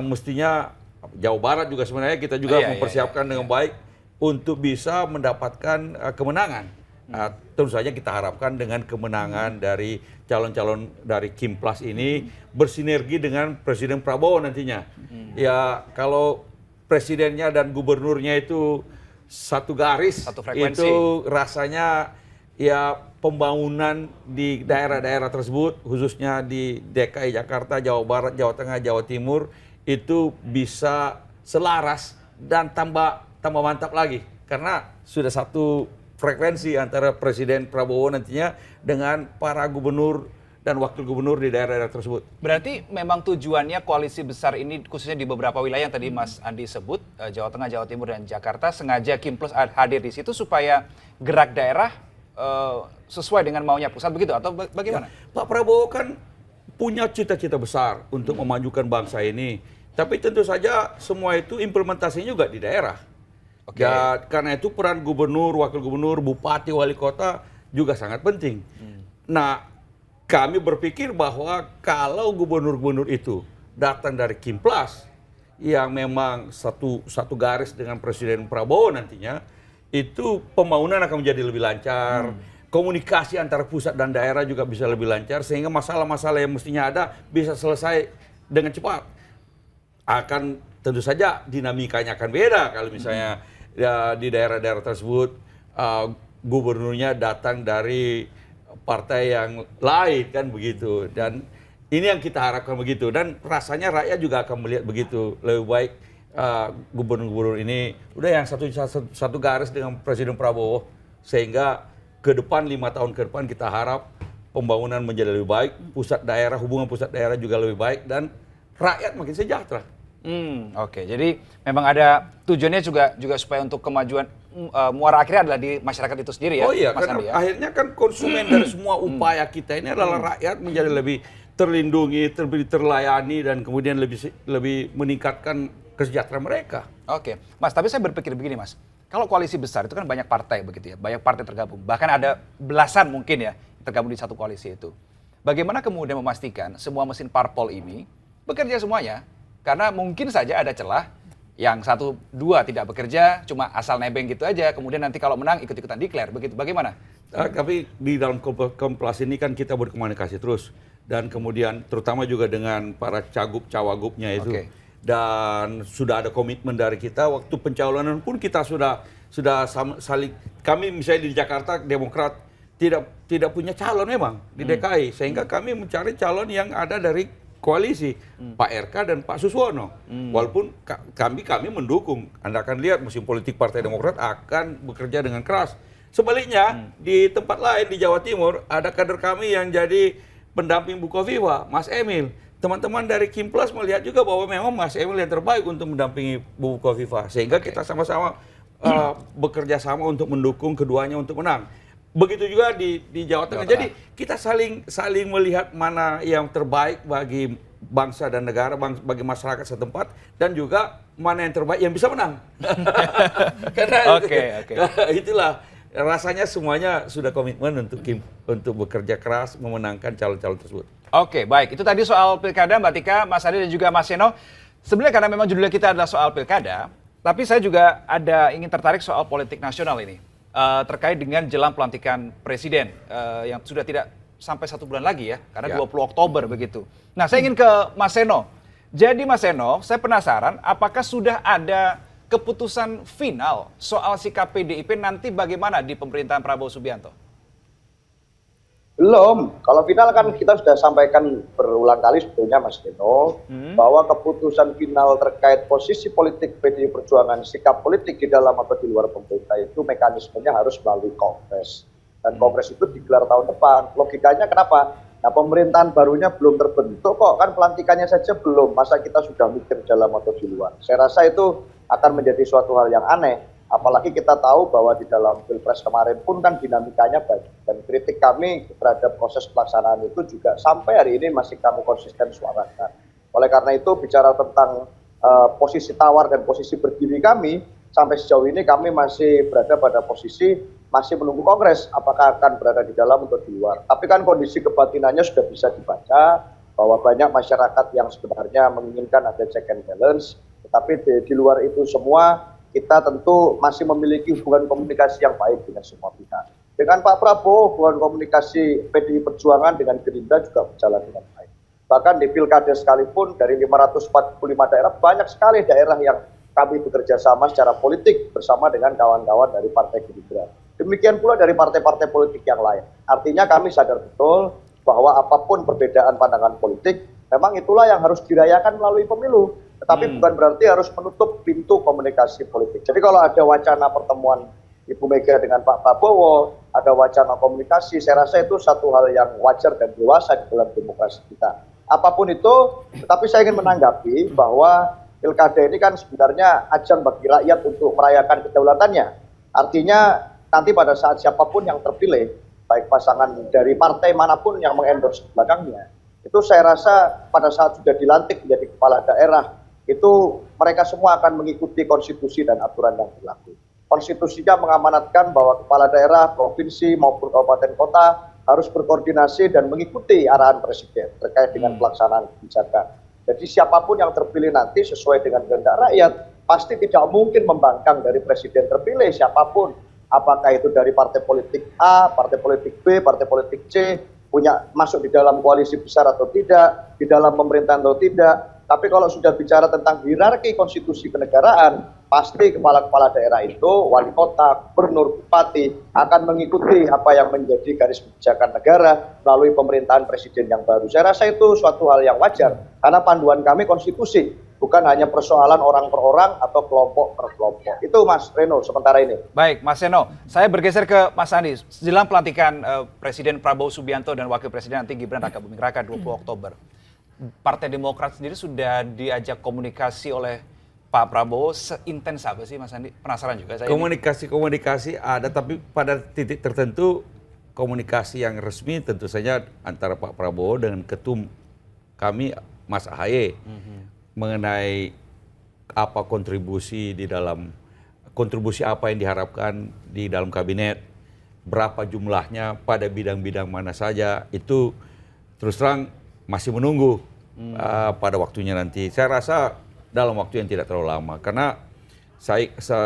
Speaker 3: mestinya, Jawa Barat juga sebenarnya kita juga mempersiapkan dengan baik untuk bisa mendapatkan kemenangan. Tentu saja kita harapkan dengan kemenangan dari calon-calon dari Kim Plus ini bersinergi dengan Presiden Prabowo nantinya. Ya kalau presidennya dan gubernurnya itu satu garis,
Speaker 1: satu frekuensi,
Speaker 3: itu rasanya ya pembangunan di daerah-daerah tersebut, khususnya di DKI Jakarta, Jawa Barat, Jawa Tengah, Jawa Timur, itu bisa selaras dan tambah mantap lagi. Karena sudah satu frekuensi antara Presiden Prabowo nantinya dengan para gubernur dan wakil gubernur di daerah-daerah tersebut.
Speaker 1: Berarti memang tujuannya koalisi besar ini khususnya di beberapa wilayah yang tadi Mas Andi sebut, Jawa Tengah, Jawa Timur, dan Jakarta, sengaja Kim Plus hadir di situ supaya gerak daerah sesuai dengan maunya pusat begitu atau bagaimana?
Speaker 3: Ya, Pak Prabowo kan punya cita-cita besar untuk memajukan bangsa ini. Tapi tentu saja semua itu implementasinya juga di daerah. Ya, karena itu peran gubernur, wakil gubernur, bupati, wali kota juga sangat penting. Nah, kami berpikir bahwa kalau gubernur-gubernur itu datang dari Kim Plus yang memang satu garis dengan Presiden Prabowo nantinya, itu pembangunan akan menjadi lebih lancar, komunikasi antara pusat dan daerah juga bisa lebih lancar, sehingga masalah-masalah yang mestinya ada bisa selesai dengan cepat. Akan tentu saja dinamikanya akan beda kalau misalnya di daerah-daerah tersebut gubernurnya datang dari partai yang lain kan begitu, dan ini yang kita harapkan begitu, dan rasanya rakyat juga akan melihat begitu. Lebih baik gubernur-gubernur ini udah yang satu garis dengan Presiden Prabowo, sehingga ke depan 5 tahun ke depan kita harap pembangunan menjadi lebih baik, pusat daerah, hubungan pusat daerah juga lebih baik, dan rakyat makin sejahtera.
Speaker 1: Oke, jadi memang ada tujuannya juga supaya untuk kemajuan muara akhirnya adalah di masyarakat itu sendiri ya.
Speaker 3: Oh iya,
Speaker 1: Mas
Speaker 3: karena
Speaker 1: Andi, ya?
Speaker 3: akhirnya kan konsumen dari semua upaya kita ini adalah rakyat menjadi lebih terlindungi, lebih terlayani, dan kemudian lebih meningkatkan kesejahteraan mereka.
Speaker 1: Oke, Mas, tapi saya berpikir begini, Mas. Kalau koalisi besar itu kan banyak partai begitu ya, banyak partai tergabung. Bahkan ada belasan mungkin ya tergabung di satu koalisi itu. bagaimana kemudian memastikan semua mesin parpol ini bekerja semuanya? Karena mungkin saja ada celah yang 1, 2 tidak bekerja, cuma asal nebeng gitu aja, kemudian nanti kalau menang ikut-ikutan declare, begitu. Bagaimana?
Speaker 3: Tapi di dalam Komplas ini kan kita berkomunikasi terus. Dan kemudian terutama juga dengan para cagup-cawagupnya itu.
Speaker 1: Oke.
Speaker 3: Dan sudah ada komitmen dari kita, waktu pencalonan pun kita sudah saling, kami misalnya di Jakarta, Demokrat tidak punya calon memang di DKI. Sehingga kami mencari calon yang ada dari koalisi, Pak RK dan Pak Suswono. Walaupun kami mendukung, Anda akan lihat mesin politik Partai Demokrat akan bekerja dengan keras. Sebaliknya, di tempat lain di Jawa Timur, ada kader kami yang jadi pendamping Bu Kofifa, Mas Emil. Teman-teman dari Kimplas melihat juga bahwa memang Mas Emil yang terbaik untuk mendampingi Bu Kofifa. Sehingga kita sama-sama bekerja sama untuk mendukung keduanya untuk menang. Begitu juga di Jawa Tengah. Jadi kita saling melihat mana yang terbaik bagi bangsa dan negara, bagi masyarakat setempat, dan juga mana yang terbaik yang bisa menang. Karena itulah rasanya semuanya sudah komitmen untuk bekerja keras memenangkan calon-calon tersebut.
Speaker 1: Oke, baik. Itu tadi soal pilkada, Mbak Tika, Mas Adi dan juga Mas Seno. Sebenarnya karena memang judulnya kita adalah soal pilkada, tapi saya juga ingin tertarik soal politik nasional ini. Terkait dengan jelang pelantikan presiden yang sudah tidak sampai 1 bulan lagi ya, karena 20 Oktober begitu. Nah, saya ingin ke Mas Seno. Jadi Mas Seno, saya penasaran apakah sudah ada keputusan final soal sikap PDIP nanti bagaimana di pemerintahan Prabowo Subianto?
Speaker 4: Belum. Kalau final kan kita sudah sampaikan berulang kali sebetulnya Mas Deno, bahwa keputusan final terkait posisi politik PDI Perjuangan, sikap politik di dalam atau di luar pemerintah itu mekanismenya harus melalui Kongres. Dan Kongres itu digelar tahun depan. Logikanya kenapa? Nah, pemerintahan barunya belum terbentuk kok, kan pelantikannya saja belum. Masa kita sudah mikir dalam atau di luar? Saya rasa itu akan menjadi suatu hal yang aneh. Apalagi kita tahu bahwa di dalam Pilpres kemarin pun kan dinamikanya baik. Dan kritik kami terhadap proses pelaksanaan itu juga sampai hari ini masih kami konsisten suarakan. Oleh karena itu bicara tentang posisi tawar dan posisi berdiri kami, sampai sejauh ini kami masih berada pada posisi masih menunggu Kongres apakah akan berada di dalam atau di luar. Tapi kan kondisi kebatinannya sudah bisa dibaca bahwa banyak masyarakat yang sebenarnya menginginkan ada check and balance. Tetapi di luar itu semua kita tentu masih memiliki hubungan komunikasi yang baik dengan semua pihak. Dengan Pak Prabowo, hubungan komunikasi PDI Perjuangan dengan Gerindra juga berjalan dengan baik. Bahkan di pilkada sekalipun dari 545 daerah, banyak sekali daerah yang kami bekerja sama secara politik bersama dengan kawan-kawan dari Partai Gerindra. Demikian pula dari partai-partai politik yang lain. Artinya kami sadar betul bahwa apapun perbedaan pandangan politik, memang itulah yang harus dirayakan melalui pemilu. Tetapi bukan berarti harus menutup pintu komunikasi politik. Jadi kalau ada wacana pertemuan Ibu Mega dengan Pak Prabowo, ada wacana komunikasi, saya rasa itu satu hal yang wajar dan dewasa di dalam demokrasi kita. Apapun itu, tetapi saya ingin menanggapi bahwa pilkada ini kan sebenarnya ajang bagi rakyat untuk merayakan kedaulatannya. Artinya nanti pada saat siapapun yang terpilih, baik pasangan dari partai manapun yang mengendorse belakangnya, itu saya rasa pada saat sudah dilantik menjadi kepala daerah, itu mereka semua akan mengikuti konstitusi dan aturan yang berlaku. Konstitusinya mengamanatkan bahwa kepala daerah, provinsi maupun kabupaten kota harus berkoordinasi dan mengikuti arahan presiden terkait dengan pelaksanaan kebijakan. Jadi siapapun yang terpilih nanti sesuai dengan kehendak rakyat, pasti tidak mungkin membangkang dari presiden terpilih siapapun. Apakah itu dari partai politik A, partai politik B, partai politik C, punya masuk di dalam koalisi besar atau tidak, di dalam pemerintahan atau tidak. Tapi kalau sudah bicara tentang hierarki konstitusi kenegaraan, pasti kepala-kepala daerah itu, wali kota, gubernur, bupati, akan mengikuti apa yang menjadi garis kebijakan negara melalui pemerintahan presiden yang baru. Saya rasa itu suatu hal yang wajar, karena panduan kami konstitusi, bukan hanya persoalan orang per orang atau kelompok per kelompok. Itu Mas Reno sementara ini.
Speaker 1: Baik, Mas Seno, saya bergeser ke Mas Andi. Jelang pelantikan Presiden Prabowo Subianto dan Wakil Presiden nanti Gibran Raka Buming Raka 20 Oktober. Partai Demokrat sendiri sudah diajak komunikasi oleh Pak Prabowo seintens apa sih Mas Andi? Penasaran juga saya.
Speaker 3: Komunikasi ada, tapi pada titik tertentu komunikasi yang resmi tentu saja antara Pak Prabowo dengan ketum kami Mas Ahaye mengenai apa kontribusi apa yang diharapkan di dalam kabinet, berapa jumlahnya pada bidang-bidang mana saja, itu terus terang masih menunggu pada waktunya nanti. Saya rasa dalam waktu yang tidak terlalu lama, karena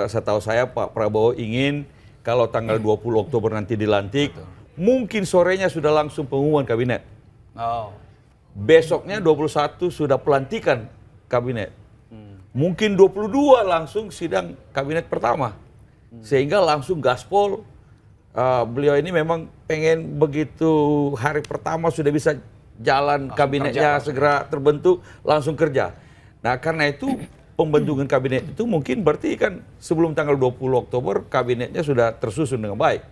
Speaker 3: setahu saya Pak Prabowo ingin kalau tanggal 20 Oktober nanti dilantik, mungkin sorenya sudah langsung pengumuman kabinet. Besoknya 21 sudah pelantikan kabinet. Mungkin 22 langsung sidang kabinet pertama. Sehingga langsung gaspol. Beliau ini memang pengen begitu hari pertama sudah bisa jalan langsung kabinetnya segera terbentuk, langsung kerja. Nah karena itu pembentukan kabinet itu mungkin berarti kan sebelum tanggal 20 Oktober kabinetnya sudah tersusun dengan baik.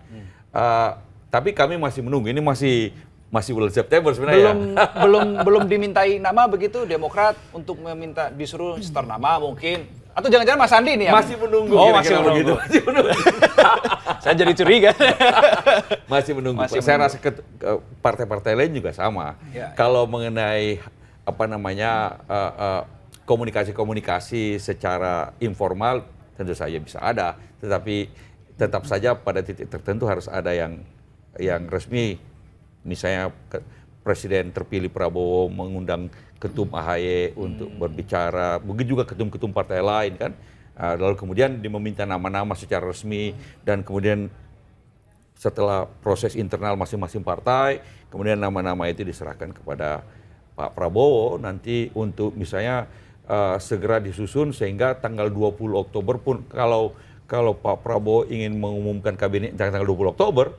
Speaker 3: Tapi kami masih menunggu, ini masih bulan September sebenarnya.
Speaker 1: Belum dimintai nama begitu Demokrat untuk meminta disuruh setor nama mungkin. Atau jangan-jangan Mas Andi nih yang
Speaker 3: masih menunggu.
Speaker 1: Oh, masih menunggu.
Speaker 3: Begitu. Masih menunggu.
Speaker 1: Saya jadi curiga.
Speaker 3: Masih menunggu. Saya rasa partai-partai lain juga sama.
Speaker 1: Ya.
Speaker 3: Kalau mengenai apa namanya komunikasi-komunikasi secara informal tentu saja bisa ada, tetapi tetap saja pada titik tertentu harus ada yang resmi. Misalnya Presiden terpilih Prabowo mengundang Ketum AHY untuk berbicara, begitu juga ketum-ketum partai lain kan. Lalu kemudian dia meminta nama-nama secara resmi dan kemudian setelah proses internal masing-masing partai, kemudian nama-nama itu diserahkan kepada Pak Prabowo nanti untuk misalnya segera disusun sehingga tanggal 20 Oktober pun kalau Pak Prabowo ingin mengumumkan kabinet tanggal 20 Oktober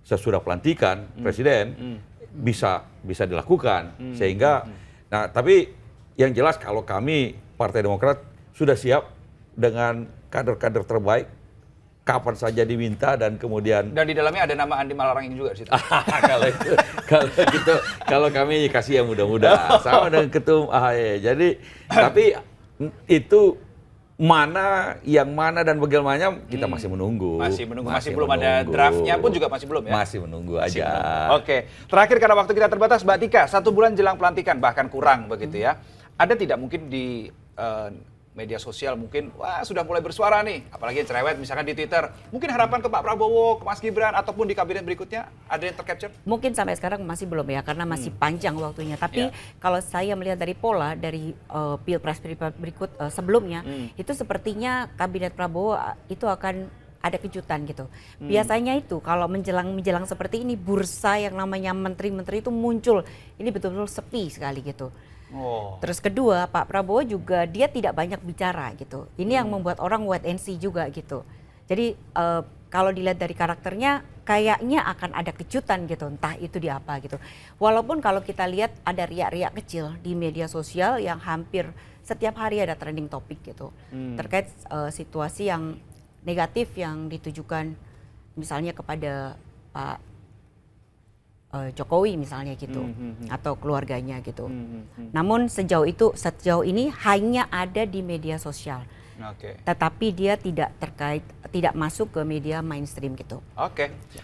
Speaker 3: sesudah pelantikan presiden bisa dilakukan sehingga nah tapi yang jelas kalau kami Partai Demokrat sudah siap dengan kader-kader terbaik kapan saja diminta dan kemudian
Speaker 1: dan di dalamnya ada nama Andi Malarangeng juga di situ.
Speaker 3: kalau kami kasih yang muda-muda sama dengan Ketum AHY. Jadi tapi itu yang mana dan bagaimana kita masih menunggu.
Speaker 1: Masih belum ada draftnya pun juga masih belum ya?
Speaker 3: Masih menunggu aja.
Speaker 1: Oke, terakhir karena waktu kita terbatas, Mbak Tika, 1 bulan jelang pelantikan bahkan kurang begitu ya. Ada tidak mungkin di media sosial mungkin, wah sudah mulai bersuara nih, apalagi yang cerewet misalkan di Twitter, mungkin harapan ke Pak Prabowo, ke Mas Gibran, ataupun di kabinet berikutnya, ada yang tercapture?
Speaker 2: Mungkin sampai sekarang masih belum ya, karena masih panjang waktunya. Tapi kalau saya melihat dari pola, dari Pilpres berikut sebelumnya, itu sepertinya kabinet Prabowo itu akan ada kejutan gitu. Biasanya itu kalau menjelang seperti ini, bursa yang namanya menteri-menteri itu muncul, ini betul-betul sepi sekali gitu. Terus kedua, Pak Prabowo juga dia tidak banyak bicara gitu. Ini yang membuat orang wait and see juga gitu. Jadi kalau dilihat dari karakternya kayaknya akan ada kejutan gitu, entah itu di apa gitu. Walaupun kalau kita lihat ada riak-riak kecil di media sosial yang hampir setiap hari ada trending topik gitu. Terkait situasi yang negatif yang ditujukan misalnya kepada Pak Jokowi misalnya gitu, atau keluarganya gitu. Namun sejauh ini hanya ada di media sosial. Tetapi dia tidak masuk ke media mainstream gitu.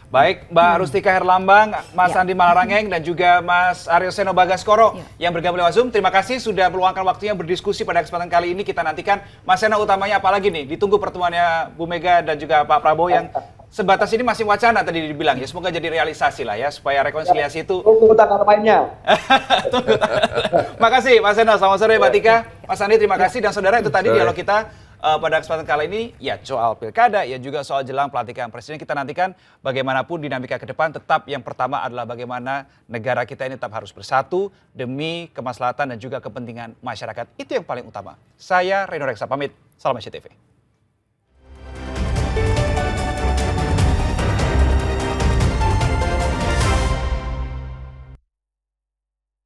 Speaker 1: Baik, Mbak Rustika Herlambang, Mas Andi Malarangeng, dan juga Mas Aryo Seno Bagaskoro yang bergabung lewat Zoom. Terima kasih sudah meluangkan waktunya berdiskusi pada kesempatan kali ini. Kita nantikan Mas Seno utamanya apalagi nih, ditunggu pertemuannya Bu Mega dan juga Pak Prabowo yang sebatas ini masih wacana tadi dibilang ya. Semoga jadi realisasi lah ya, supaya rekonsiliasi itu.
Speaker 4: Tunggu tanggal mainnya.
Speaker 1: Makasih Mas Seno, selamat sore Mbak Tika. Mas Andi terima kasih, dan saudara itu tadi dialog kita pada kesempatan kali ini ya soal pilkada, ya juga soal jelang pelantikan presiden. Kita nantikan bagaimanapun dinamika ke depan, tetap yang pertama adalah bagaimana negara kita ini tetap harus bersatu demi kemaslahatan dan juga kepentingan masyarakat. Itu yang paling utama. Saya Reno Reksa pamit, salam SCTV.